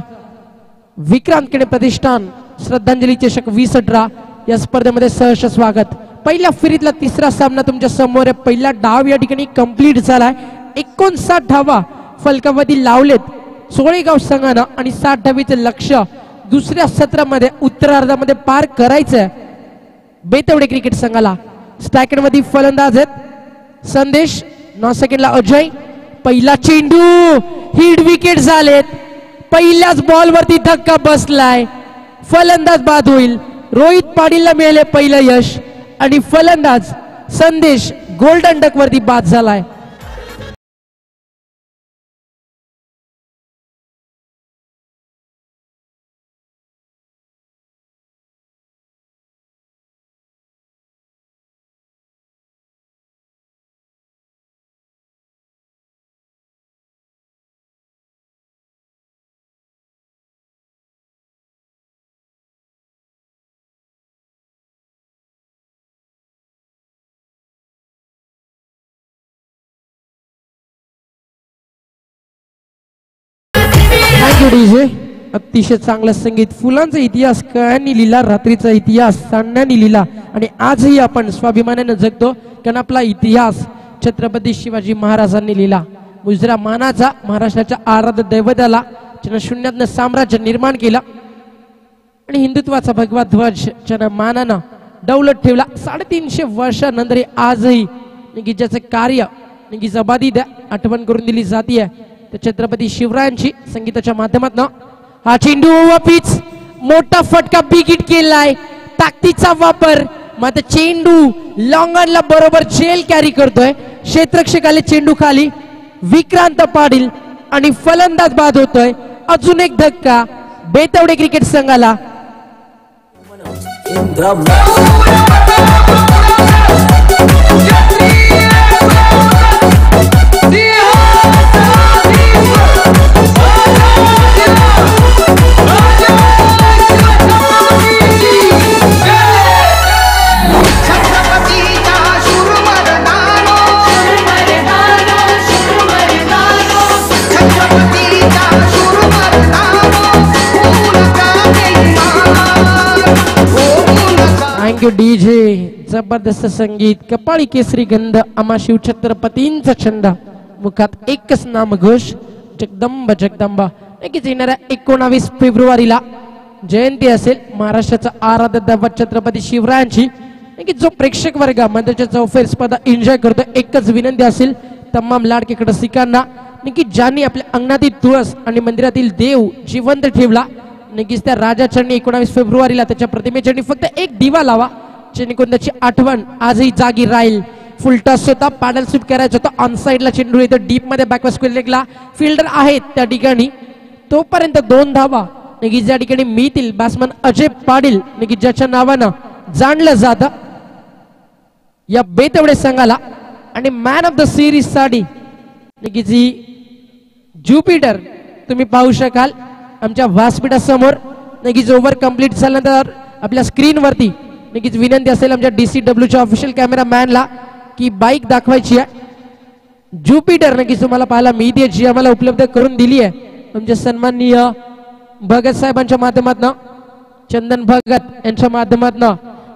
विक्रांत केणे प्रतिष्ठान श्रद्धांजली चषक 2018 या स्पर्धेमध्ये सहर्ष स्वागत. पहिल्या फेरीतला तिसरा सामना तुमच्या समोर आहे. पहिला डाव या ठिकाणी कंप्लीट झालाय. 59 धावा फलकावधी लावलेत सोळेगाव संघानं आणि 60 धावीचं लक्ष दुसऱ्या सत्रामध्ये उत्तरार्धामध्ये पार करायचंय बेतवडे क्रिकेट संघाला. स्ट्रायकर मध्ये फलंदाज आहेत संदेश, 9 सेकंडला अजय. पहिला चेंडू हिट विकेट झालेत. पहिल्याच बॉल वरती धक्का बसलाय. फलंदाज बाद होईल. रोहित पाटीलला मिळाले पहिलं यश आणि फलंदाज संदेश गोल्डन डक वरती बाद झालाय. डीजे अतिशय चांगलं संगीत, फुलांचा इतिहास, कळ्यांनी लिहिला, रात्रीचा इतिहास सांडण्यानी लिहिला आणि आजही आपण स्वाभिमानाने जगतो कारण आपला इतिहास छत्रपती शिवाजी महाराजांनी लिहिला. मुजरा मानाचा महाराष्ट्राच्या आराध्य दैवताला ज्यानं शून्यातनं साम्राज्य निर्माण केलं आणि हिंदुत्वाचा भगवा ध्वज ज्यानं मानानं डौलत ठेवला. 350 वर्षानंतर आजही ज्याचं कार्य जबादी द्या आठवण करून दिली जाते तर छत्रपती शिवरायांची संगीताच्या माध्यमातून. हा चेंडू पिच मोठा फटका बिगिट केलाय. ताकदीचा वापर मात्र चेंडू लॉंगनला बरोबर जेल कॅरी करतोय. क्षेत्ररक्षक आले चेंडू खाली. विक्रांत पाटील आणि फलंदाज बाद होतोय. अजून एक धक्का बेतवडे क्रिकेट संघाला. Thank you DJ. जबरदस्त संगीत, कपाळी केसरी गंध, आम्हा शिवछत्रपतींचा छंद, मुखात एकच नामघोष जगदंब जगदंबा. नक्कीच येणाऱ्या 19 फेब्रुवारीला जयंती असेल महाराष्ट्राचा आराध्य दैवत छत्रपती शिवरायांची. नक्कीच जो प्रेक्षक वर्ग मंदिराच्या चौफेर स्पर्धा एन्जॉय करतो एकच विनंती असेल तमाम लाडके रसिकांना नक्की ज्यांनी आपल्या अंगणातील तुळस आणि मंदिरातील देव जिवंत ठेवला नक्कीच त्या राजाचरणी 19 फेब्रुवारीला त्याच्या प्रतिमेचरणी फक्त एक दिवा लावा जेणेकरून त्याची आठवण आजही जागी राहील. फुल टॉस होता, पॅडल स्वीप करायचं होतं, ऑन साइडला चेंडू येतो डीप मध्ये बॅकवर्ड स्क्वेअर लेगला फिल्डर आहेत त्या ठिकाणी. तोपर्यंत 2 धावा नक्कीच ज्या ठिकाणी मिळतील बॅट्समन अजय पाटील नक्कीच ज्याच्या नावानं जाणलं जातं या बेतवडे संघाला. आणि मॅन ऑफ द सिरीज साठी नक्कीच ज्युपिटर तुम्ही पाहू शकाल आमच्या व्यासपीठासमोर. नक्कीच ओव्हर कंप्लीट झाल्यानंतर आपल्या स्क्रीनवरती नक्कीच विनंती असेल आमच्या DCWच्या ऑफिशियल कॅमेरामॅनला की बाईक दाखवायची आहे. ज्युपिटर नक्कीच तुम्हाला पाहायला मिळते जी आम्हाला उपलब्ध करून दिली आहे आमच्या सन्माननीय भगत साहेबांच्या माध्यमातून, चंदन भगत यांच्या माध्यमातून.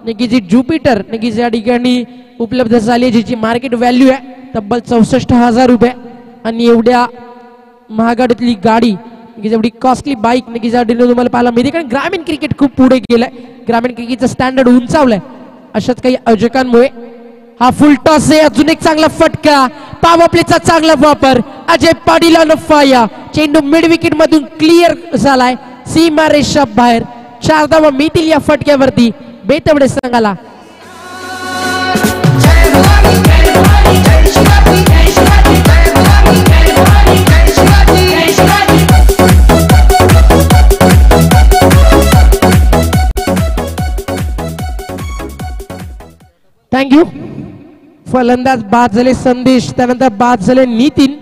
नक्कीच ज्युपिटर नक्कीच या ठिकाणी उपलब्ध झाली आहे जिची मार्केट व्हॅल्यू आहे तब्बल 64,000 रुपये. आणि एवढ्या महागाडीतली गाडी एवढी कॉस्टली बाईक नक्कीच तुम्हाला पाहायला मिळते कारण ग्रामीण क्रिकेट खूप पुढे गेलंय. ग्रामीण क्रिकेटचं स्टँडर्ड उंचावलंय अशाच काही आयोजकांमुळे. हा फुल टॉस आहे, अजून एक चांगला फटका, पॉवर प्लेचा चांगला वापर, अजय पाटील फाया. चेंडू मिड विकेट मधून क्लिअर झालाय, सीमा रेषा बाहेर. 4 धावा मिळतील या फटक्यावरती बेतवडे संघाला. थँक्यू. फलंदाज बाद झाले संदेश, त्यानंतर बाद झाले नितीन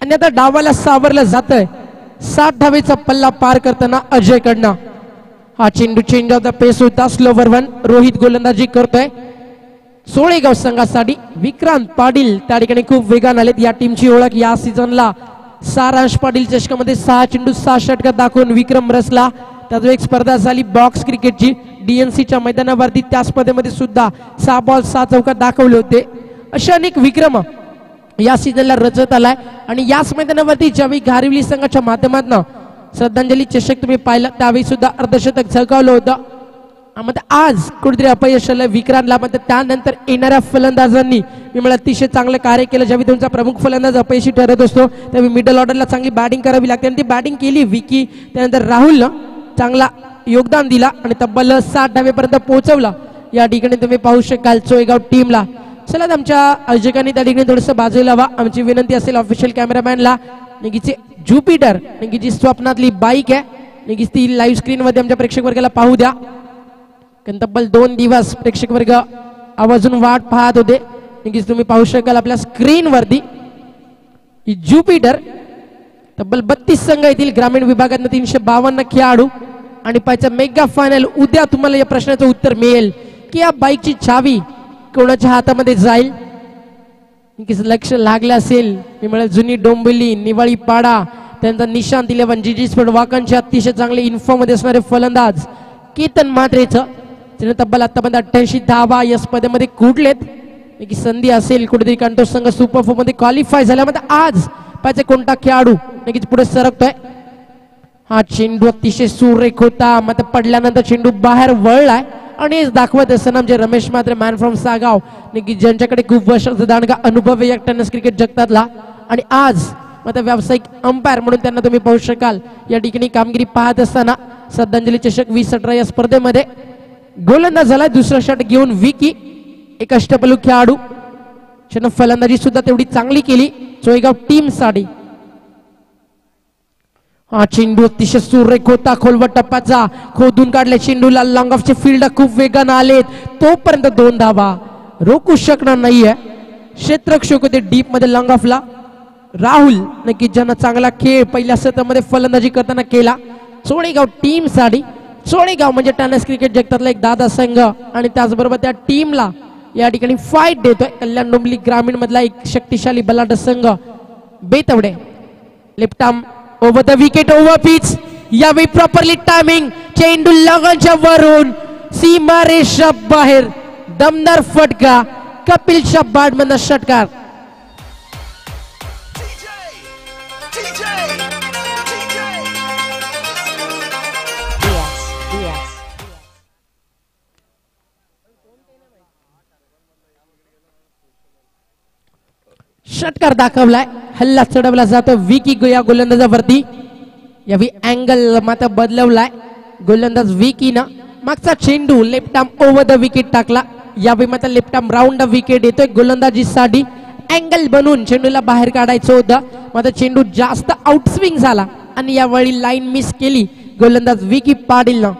आणि आता डावाला सावरलं जात आहे. 7 धावेचा पल्ला पार करताना अजय कडनं. हा चेंडू चेंज ऑफ द पेस होता. Slower one. रोहित गोलंदाजी करतोय. सोळेगाव संघासाठी विक्रांत पाटील त्या ठिकाणी खूप वेगान आलेत. या टीमची ओळख या सीझनला सारांश पाटील चषकामध्ये 6 चेंडू 6 षटकार दाखवून विक्रम रचला. त्यात एक स्पर्धा झाली बॉक्स क्रिकेटची DNCच्या मैदानावरती. त्या स्पर्धेमध्ये सुद्धा 6 बॉल 6 चौकार दाखवले होते. अशा अनेक विक्रम या सीझनला रचत आलाय आणि याच मैदानावरती ज्यावेळी घारिवली संघाच्या माध्यमातून श्रद्धांजली चषक तुम्ही पाहिलं त्यावेळी सुद्धा अर्धशतक झळकावलं होतं. आज कुठेतरी अपयश आलं विक्रांतला. मात्र त्यानंतर येणाऱ्या फलंदाजांनी मी मला अतिशय चांगलं कार्य केलं. ज्यावेळी तुमचा प्रमुख फलंदाज अपयशी ठरत असतो त्यावेळी मिडल ऑर्डरला चांगली बॅटिंग करावी लागते आणि ती बॅटिंग केली विकी. त्यानंतर राहुलनं चांगला योगदान दिला आणि तब्बल 7 धावेपर्यंत पोहोचवला. या ठिकाणी तुम्ही पाहू शकाल चोयगाव टीमला. चला आमच्या आयोजकांनी त्या ठिकाणी थोडंसं बाजूला व्हा. आमची विनंती असेल ऑफिशियल कॅमेरामॅनला निगीचे ज्युपिटर निगीची स्वप्नातली बाईक आहे निगीच ती लाईव्ह स्क्रीन मध्ये आमच्या प्रेक्षक वर्गाला पाहू द्या. कारण तब्बल 2 दिवस प्रेक्षक वर्ग आवर्जून वाट पाहत होते. निगीच तुम्ही पाहू शकाल आपल्या स्क्रीन वरती ही ज्युपिटर. तब्बल 32 संघ येतील ग्रामीण विभागात 352 खेळाडू आणि पाहायचं मेगा फायनल. उद्या तुम्हाला या प्रश्नाचं उत्तर मिळेल की या बाईकची चावी कोणाच्या हातामध्ये जाईल. लक्ष लागलं असेल मी म्हणेल जुनी डोंबिवली निवाळी पाडा त्यांचा निशांत 11 जीजी स्पोर्ट वाकांचे अतिशय चांगले इन्फॉ मध्ये असणारे फलंदाज केतन म्हात्रेचं त्याने तब्बल आतापर्यंत 88 धावा या स्पर्धेमध्ये कुठलेत. संधी असेल कुठेतरी कंटो संघ सुपर 4 मध्ये क्वालिफाय झाल्यामध्ये आज पाहिजे कोणता खेळाडू नक्कीच पुढे सरकतोय. हा चेंडू अतिशय सुरेख होता. मात्र पडल्यानंतर चेंडू बाहेर वळलाय आणि दाखवत असताना म्हणजे रमेश म्हात्रे मॅन फ्रॉम सागाव नक्की ज्यांच्याकडे खूप वर्षाचा दांडगा अनुभव आहे टेनिस क्रिकेट जगतातला आणि आज मात्र व्यावसायिक अंपायर म्हणून त्यांना तुम्ही पाहू शकाल. या ठिकाणी कामगिरी पाहत असताना श्रद्धांजली चषक 2018 या स्पर्धेमध्ये गोलंदाज झाला. दुसरा शॉट घेऊन विकी एक अष्टपैलू खेळाडू त्यानं फलंदाजी सुद्धा तेवढी चांगली केली चोयगाव टीम साठी. हा चेंडू अतिशय सुरेख होता. खोलवट टप्प्याचा खोदून काढल्या चेंडूला लॉंग ऑफचे फील्ड खूप वेगानं आलेत. तोपर्यंत 2 धावा रोखू शकणार नाहीये. क्षेत्ररक्षक होते डीप मध्ये लॉंग ऑफला. राहुल नक्की ज्यांना चांगला खेळ पहिल्या सत्रामध्ये फलंदाजी करताना केला चोळेगाव टीम साठी. चोळेगाव म्हणजे टेनिस क्रिकेट जगतातला एक दादा संघ आणि त्याचबरोबर त्या टीमला या ठिकाणी फाईट देतोय कल्याण डोंबिवली ग्रामीण मधला एक शक्तिशाली बलाढ्य संघ Betawade. Left arm over the wicket over pitch. यावेळी प्रॉपरली टायमिंग चेंडू लगनच्या वरून सीमारेषा बाहेर दमदार फटका. कपिलच्या बॅटमधनं षटकार. षटकार दाखवलाय. हल्ला चढवला जातो विकी या गोलंदाजावरती. यावेळी अँगल मात्र बदलवलाय गोलंदाज विकीनं. मागचा चेंडू left arm over the wicket टाकला. यावेळी मात्र left arm round the wicket येतोय गोलंदाजीसाठी. अँगल बनवून चेंडूला बाहेर काढायचं होतं मात्र चेंडू जास्त आउटस्विंग झाला आणि यावेळी लाईन मिस केली गोलंदाज विकी पाटीलनं.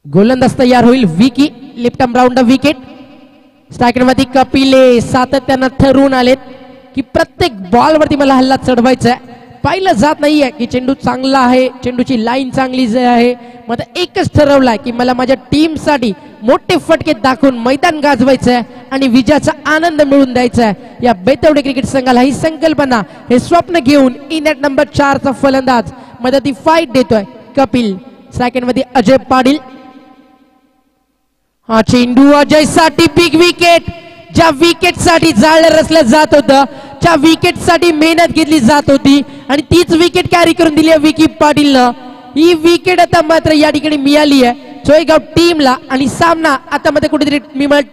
गोलंदाज तयार होईल Vicky. Left arm round the wicket. स्ट्रायकरमध्ये कपिले सातत्यानं ठरवून आलेत की प्रत्येक बॉलवरती मला हल्ला चढवायचा आहे. पाहिलं जात नाहीये की चेंडू चांगला आहे चेंडूची लाईन चांगली आहे. मग एकच ठरवलाय की मला माझ्या टीम साठी मोठे फटके दाखवून मैदान गाजवायचं आहे आणि विजयाचा आनंद मिळवून द्यायचा आहे. या बेतवडे क्रिकेट संघाला ही संकल्पना हे स्वप्न घेऊन इन ॲट नंबर 4 चा फलंदाज मदती फाईट देतोय कपिल. सेकंडमध्ये अजय पाटील. हा चेंडू अजय साठी बिग विकेट. ज्या विकेट साठी जाळलं रचलं जात होतं ज्या विकेट साठी मेहनत घेतली जात होती आणि तीच विकेट कॅरी करून दिली आहे विकी पाटीलनं. ही विकेट आता मात्र या ठिकाणी मिळाली आहे चोयगाव टीमला आणि सामना आता मध्ये कुठेतरी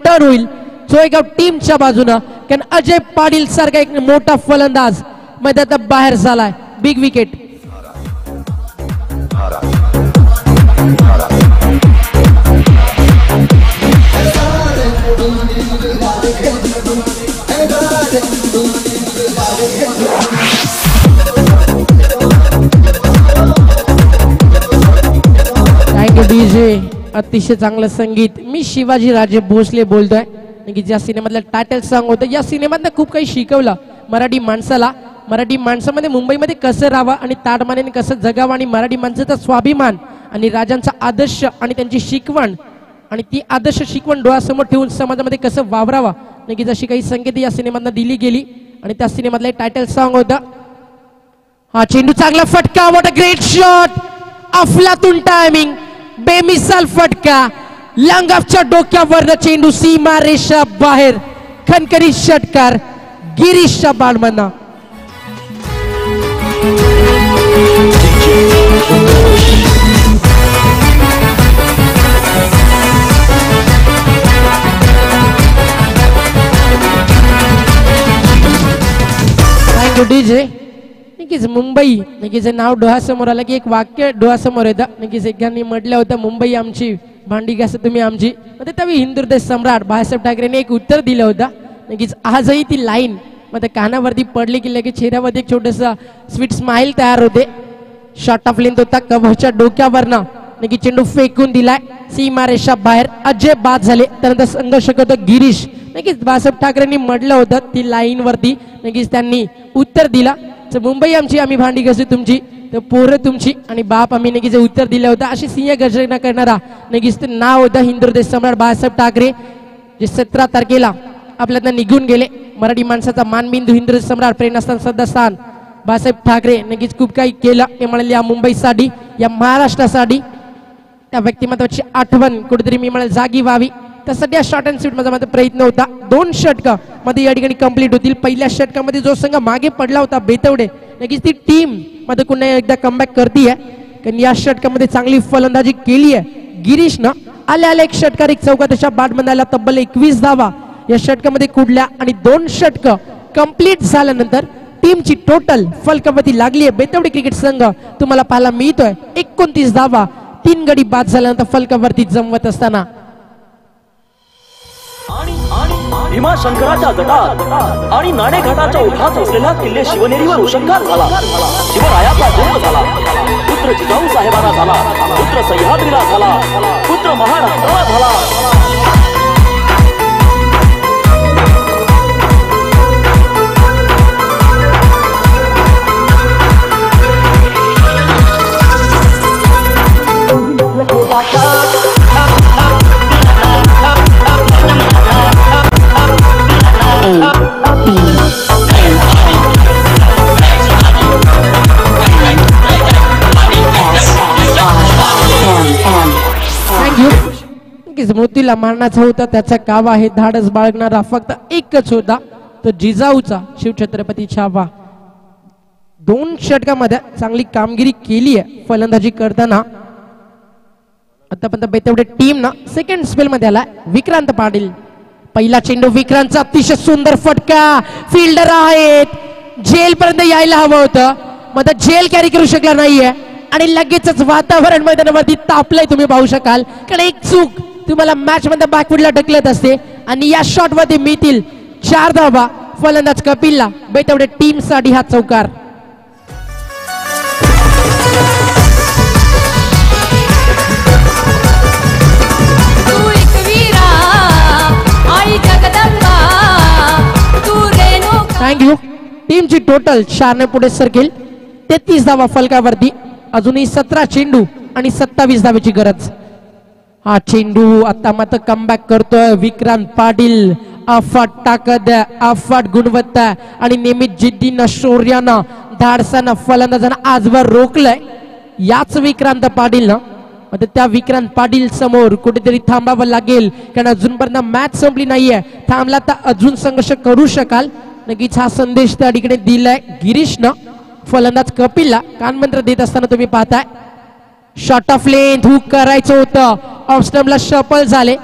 टर्न होईल चोयगाव टीमच्या बाजूनं. कारण अजय पाटील सारखा एक मोठा फलंदाज मैदानात बाहेर झालाय. Big wicket. Thank you DJ. अतिशय चांगलं संगीत. मी शिवाजी राजे भोसले बोलतोय की ज्या सिनेमातलं टायटल सॉन्ग होतं. या सिनेमातनं खूप काही शिकवलं मराठी माणसाला. मराठी माणसामध्ये मुंबईमध्ये कसं राहावं आणि ताडमानेने कसं जगावं आणि मराठी माणसाचा स्वाभिमान आणि राजांचा आदर्श आणि त्यांची शिकवण आणि ती आदर्श शिकवण डोळ्यासमोर ठेवून समाजामध्ये कसं वावरावं नाही की जशी काही संकेत या सिनेमातनं दिली गेली आणि त्या सिनेमातलं टायटल सॉन्ग होतं. हा चेंडू चांगला फटका. What a great shot. अफलातून टायमिंग. बेमिसाल फटका. लंगाफच्या डोक्यावरनं चेंडू सीमा रेषा बाहेर. खनखरीत षटकार गिरीशच्या बाळमना. Thank you DJ. नक्कीच मुंबई नक्कीच नाव डोळ्यासमोर आलं की एक वाक्य डोळ्यासमोर येतं. नक्कीच एकाने म्हटलं होतं मुंबई आमची भांडी घास तुम्ही आमची. म्हणजे त्यावेळी हिंदुहृदय सम्राट बाळासाहेब ठाकरेंनी एक उत्तर दिलं होतं. नक्कीच आजही ती लाईन मग कानावरती पडली की लगेच चेहऱ्यावरती एक छोटस स्वीट स्माइल तयार होते. शॉट ऑफ लेंथ होता कव्हरच्या डोक्यावरनं. नक्की चेंडू फेकून दिलाय सीमारेषा बाहेर. अजय बाद झाले. त्यानंतर संघर्ष करतो गिरीश. नक्कीच बाळासाहेब ठाकरेंनी म्हटलं होतं ती लाईन वरती. नक्कीच त्यांनी उत्तर दिला. मुंबई आमची आम्ही भांडी घासू तुमची तर पोरं तुमची आणि बाप आम्ही नक्कीच उत्तर दिलं होतं. अशी सिंह गर्जना करणारा नक्कीच ते नाव होतं हिंदुहृदय सम्राट बाळासाहेब ठाकरे जे 17 तारखेला आपल्यातनं निघून गेले. मराठी माणसाचा मानबिंदू हिंदुहृदय सम्राट प्रेरणास्थान सदास्थान बाळासाहेब ठाकरे नक्कीच खूप काही केलं. ते म्हणाले या मुंबईसाठी या महाराष्ट्रासाठी त्या व्यक्तिमत्वाची आठवण कुठेतरी मी म्हणाल जागी व्हावी. त्यासाठी या शॉर्ट अँड स्वीट माझा प्रयत्न होता. 2 षटकं मध्ये या ठिकाणी कंप्लीट होतील. पहिल्या षटकामध्ये जो संघ मागे पडला होता बेतवडे नक्कीच ती टीम मध्ये पुन्हा एकदा कमबॅक करतीये कारण या षटकामध्ये चांगली फलंदाजी केली आहे गिरीशनं. आल्या एक षटकार एक चौकातच्या बाद बंदायला तब्बल 21 धावा या षटकामध्ये कुडल्या आणि 2 षटकं कंप्लीट झाल्यानंतर टीमची टोटल फलकावती लागली आहे. बेतवडे क्रिकेट संघ तुम्हाला पाहायला मिळतोय 29 धावा 3 गडी बाद झाल्यानंतर फलकावरती जमवत असताना. भीमाशंकराच्या जटात आणि नाणेघाटाच्या ओठात असलेला किल्ले शिवनेरीवर उषंगार झाला. शिवरायाचा जन्म झाला. पुत्र जिजाऊ साहेबांना झाला. पुत्र सह्याद्रीला झाला. पुत्र महाराष्ट्राला झाला. स्मृतीला मारण्याचा होता त्याचा कावा हे धाडस बाळगणारा फक्त एकच होता तो जिजाऊचा शिवछत्रपती छावा. 2 षटकामध्ये चांगली कामगिरी केली आहे फलंदाजी करताना. आतापर्यंत बेतवडे टीम ना सेकंड स्पेल मध्ये आला. विक्रांत पाटील पहिला चेंडू विक्रांतचा अतिशय सुंदर फटका. फिल्डर आहेत जेल पर्यंत यायला हवं होतं मग जेल कॅरी करू शकला नाहीये आणि लगेचच वातावरण मैदानावरती तापलंय तुम्ही पाहू शकाल. कारण एक चूक तुम्हाला मॅच मध्ये बॅकवुडला ढकलत असते आणि या शॉट मध्ये मिळतील 4 धावा. फलंदाज कपिलला बेतवडे टीम साठी हा चौकार. थँक्यू. टीमची टोटल 4 ने पुढे सरकेल. 33 धावा फलकावरती. अजूनही 17 चेंडू आणि 27 धावेची गरज. हा चेंडू आता मात्र कमबॅक करतोय विक्रांत पाटील. अफाट ताकद अफाट गुणवत्ता आणि नेहमीच जिद्दीनं शौर्यानं धाडसानं फलंदाजांना आजवर रोखलंय याच विक्रांत पाटीलनं. आता त्या विक्रांत पाटील समोर कुठेतरी थांबावं लागेल कारण अजूनपर्यंत मॅच संपली नाहीये. थांबला तर अजून संघर्ष करू शकाल. नक्कीच हा संदेश त्या ठिकाणी दिलाय गिरीशनं. फलंदाज कपिलला कानमंत्र देत असताना तुम्ही पाहताय. शॉट ऑफ लेंथ हुक करायचं होतं. ऑफ स्टंपला शफल झाले.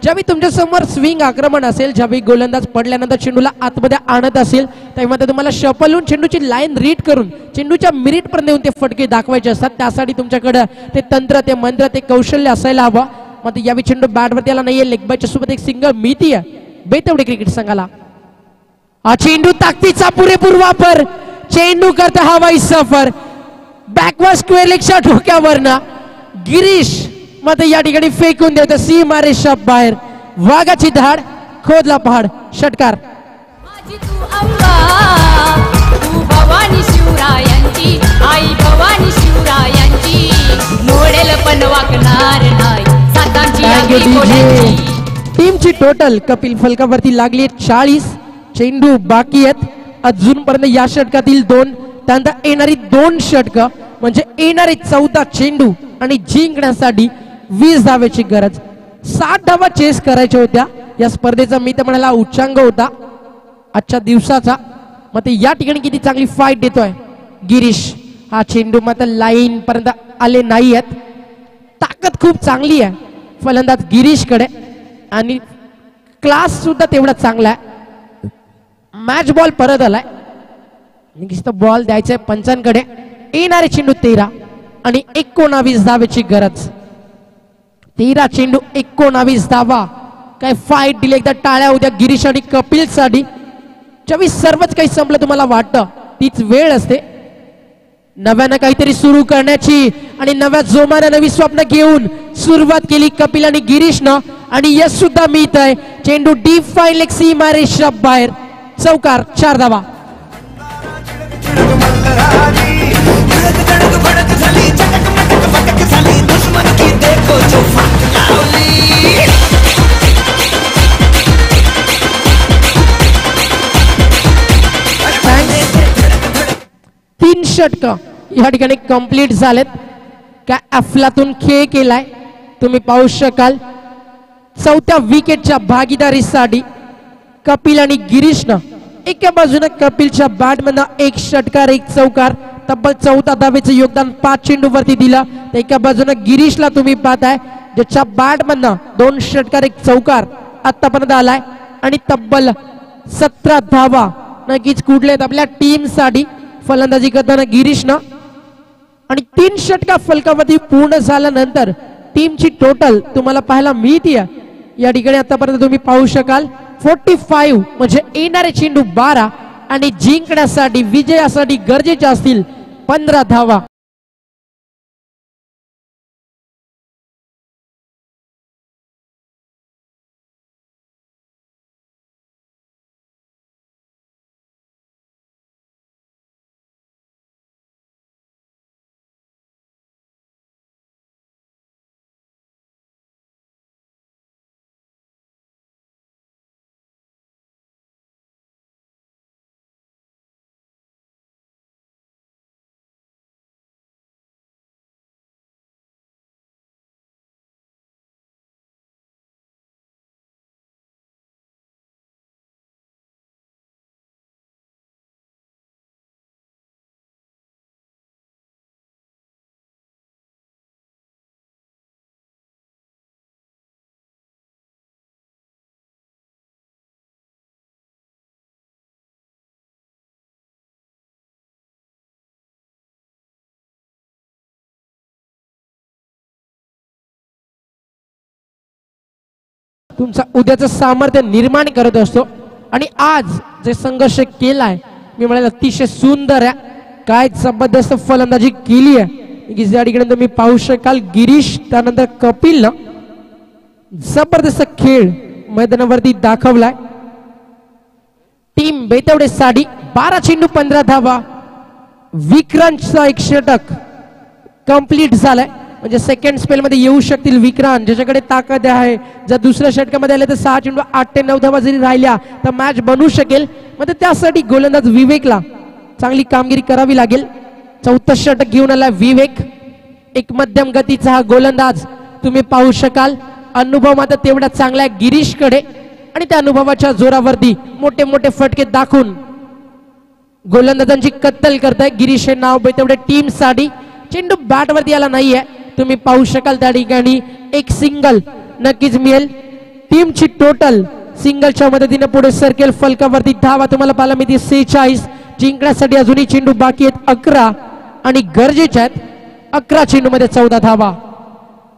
ज्यावेळी तुमच्या समोर स्विंग आक्रमण असेल ज्यावेळी गोलंदाज पडल्यानंतर चेंडूला आतमध्ये आणत असेल तेव्हा तुम्हाला शफलून चेंडूची लाईन रीड करून चेंडूच्या मिरिट पर्यंत येऊन ते फटके दाखवायचे असतात. त्यासाठी तुमच्याकडे ते तंत्र ते मंत्र ते कौशल्य असायला हवं. मग यावेळी चेंडू बॅटवरती आला नाहीये. लेग बायच्या सोबत एक सिंगल मिळतीये बेतवडे क्रिकेट संघाला. हा चेंडू ताकदीचा पुरेपूर वापर. चेंडू करता हवाई सफर. बॅकवर्ड स्क्वेअर लेगच्या डोक्यावरनं गिरीश मात्र या ठिकाणी फेकून देतो सीमा रेषा बाहेर. वाघाची धाड खोदला पहाड. षटकार. माझी तू अंबा, तू भवानी शिवरायांची, आई भवानी शिवरायांची, मोडेल पण वाकणार नाही सातांची आगरी कोल्ह्यांची. टीमची टोटल कपिल फलकावरती लागली 40. चेंडू बाकी आहेत अजूनपर्यंत या षटकातील 2. त्यानंतर येणारी 2 षटकं म्हणजे येणारे 14 चेंडू आणि जिंकण्यासाठी 20 धावेची गरज. 60 धावा चेस करायच्या होत्या. या स्पर्धेचा मी तर म्हणाला उच्चांक होता आजच्या दिवसाचा. मग ते या ठिकाणी किती चांगली फाईट देतोय गिरीश. हा चेंडू मात्र लाईन पर्यंत आले नाही आहेत. ताकद खूप चांगली आहे फलंदाज गिरीश कडे आणि क्लास सुद्धा तेवढा चांगला आहे. मॅच बॉल परत आलाय. बॉल द्यायचंय पंचांकडे. येणारे चेंडू 13 आणि 19 धावेची गरज. 13 चेंडू 19 धावा. काय फाईट दिली. एकदा टाळ्या उद्या गिरीश आणि कपिल साठी. ज्यावेळी सर्वच काही संपलं तुम्हाला वाटतं तीच वेळ असते नव्यानं काहीतरी सुरू करण्याची आणि नव्या जोमानं नवी स्वप्न घेऊन सुरुवात केली कपिल आणि गिरीशनं आणि यश सुद्धा मिळत आहे. चेंडू डीप फाईन लेग सीमा रेषा बाहेर. चौकार. 4 धावा. तीन षटक या ठिकाणी कंप्लीट झालेत. काय अफलातून खेळ केलाय तुम्ही पाहू शकाल. 4थ्या विकेटच्या भागीदारीसाठी कपिल आणि गिरीशनं एका बाजूने कपिलच्या बॅटमधनं 1 षटकार 1 चौकार तब्बल 14 धावेचं योगदान 5 चेंडूवरती दिलं. तर एका बाजूने गिरीशला तुम्ही पाहताय ज्याच्या बॅटमधनं 2 षटकार 1 चौकार आतापर्यंत आलाय आणि तब्बल 17 धावा नक्कीच कुठलेत आपल्या टीम साठी फलंदाजी करताना गिरीशनं. आणि 3 षटका फलकावरती पूर्ण झाल्यानंतर टीमची टोटल तुम्हाला पाहायला मिळते. या ठिकाणी आतापर्यंत तुम्ही पाहू शकाल 45 म्हणजे येणारे चेंडू 12 आणि जिंकण्यासाठी विजयासाठी गरजेच्या असतील 15 धावा. तुमचा उद्याचं सामर्थ्य निर्माण करत असतो आणि आज जे संघर्ष केलाय मी म्हणाल अतिशय सुंदर आहे. काय जबरदस्त फलंदाजी केली आहे की ज्या ठिकाणी तुम्ही पाहू शकाल गिरीश त्यानंतर कपिल जबरदस्त खेळ मैदानावरती दाखवलाय. टीम बेतवडे साठी 12 चेंडू 15 धावा. विक्रांतचा 1 षटक कंप्लीट झालाय म्हणजे सेकंड स्पेल मध्ये येऊ शकतील विक्रांत ज्याच्याकडे ताकद आहे. जर दुसऱ्या षटकामध्ये आले तर 6 चेंडू 8 ते 9 धावा जरी राहिल्या तर मॅच बनू शकेल. मग त्यासाठी गोलंदाज विवेकला चांगली कामगिरी करावी लागेल. 4थं षटक घेऊन आला विवेक. एक मध्यम गतीचा हा गोलंदाज तुम्ही पाहू शकाल. अनुभव मात्र तेवढा चांगला आहे गिरीश कडे आणि त्या अनुभवाच्या जोरावरती मोठे मोठे फटके दाखवून गोलंदाजांची कत्तल करताय गिरीश हे नाव तेवढे टीम साठी. चेंडू बॅट वरती आला नाहीये तुम्ही पाहू शकाल त्या ठिकाणी 1 सिंगल नक्कीच मिळेल. टीमची टोटल सिंगलच्या मदतीने पुढे सरकेल. फलकावरती धावा तुम्हाला पाहायला मिळते 46. जिंकण्यासाठी अजूनही चेंडू बाकी आहेत 11 आणि गरजेच्या आहेत 11 चेंडू मध्ये 14 धावा.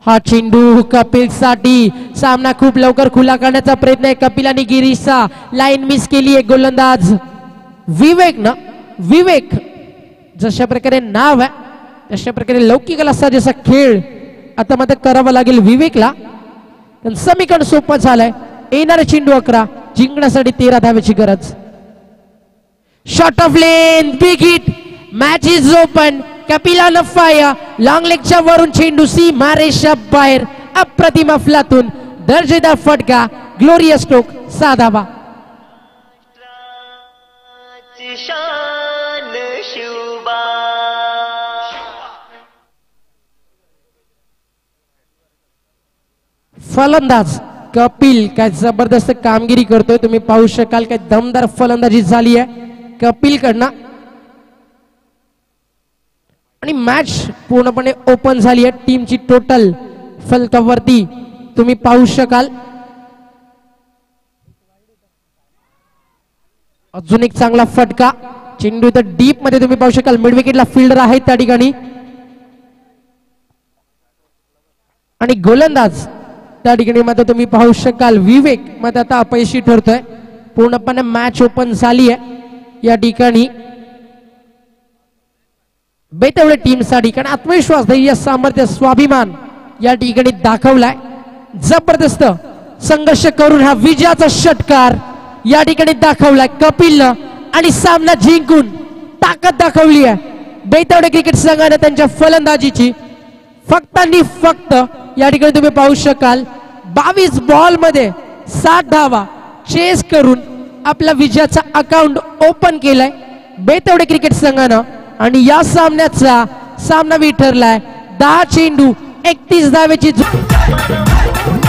हा चेंडू कपिल साठी. सामना खूप लवकर खुला करण्याचा प्रयत्न आहे कपिल आणि गिरीशचा. लाईन मिस केली आहे गोलंदाज विवेक जशा प्रकारे नाव आहे तशा प्रकारे लौकिक असा जसा खेळ आता मात्र करावं लागेल विवेकला, कारण समीकरण सोपं झालंय. येणारा चेंडू 11, जिंकण्यासाठी 13 धावेची गरज. Short of length, big hit, match is open. Kapila fire, long लेगच्या वरून चेंडू सीमारेषा बाहेर. अप्रतिम अफलातून दर्जेदार फटका, ग्लोरियस स्ट्रोक, 6 धावा. फलंदाज कपिल काय जबरदस्त कामगिरी करतोय, तुम्ही पाहू शकाल. काय दमदार फलंदाजी झाली आहे कपिल कडनं आणि मॅच पूर्णपणे ओपन झाली आहे. टीमची टोटल फलकावरती तुम्ही पाहू शकाल. अजून एक चांगला फटका, चेंडू तर डीप मध्ये तुम्ही पाहू शकाल. मिड विकेटला फिल्डर आहे त्या ठिकाणी आणि गोलंदाज त्या ठिकाणी मात्र तुम्ही पाहू शकाल विवेक मात्र आता अपयशी ठरतोय. पूर्णपणे मॅच ओपन झाली आहे या ठिकाणी बेतवडे टीमसाठी, कारण आत्मविश्वास, धैर्य, सामर्थ्य, स्वाभिमान या ठिकाणी दाखवलाय. जबरदस्त संघर्ष करून हा विजयाचा षटकार या ठिकाणी दाखवलाय कपिलनं आणि सामना जिंकून ताकद दाखवली आहे बेतवडे क्रिकेट संघाने त्यांच्या फलंदाजीची. फक्त आणि फक्त या ठिकाणी तुम्ही पाहू शकाल 22 बॉल मध्ये 7 धावा चेस करून आपला विजयाचा अकाउंट ओपन केलाय बेतवडे क्रिकेट संघानं आणि या सामन्याचा सामना ठरलाय 10 चेंडू 31 धावेची.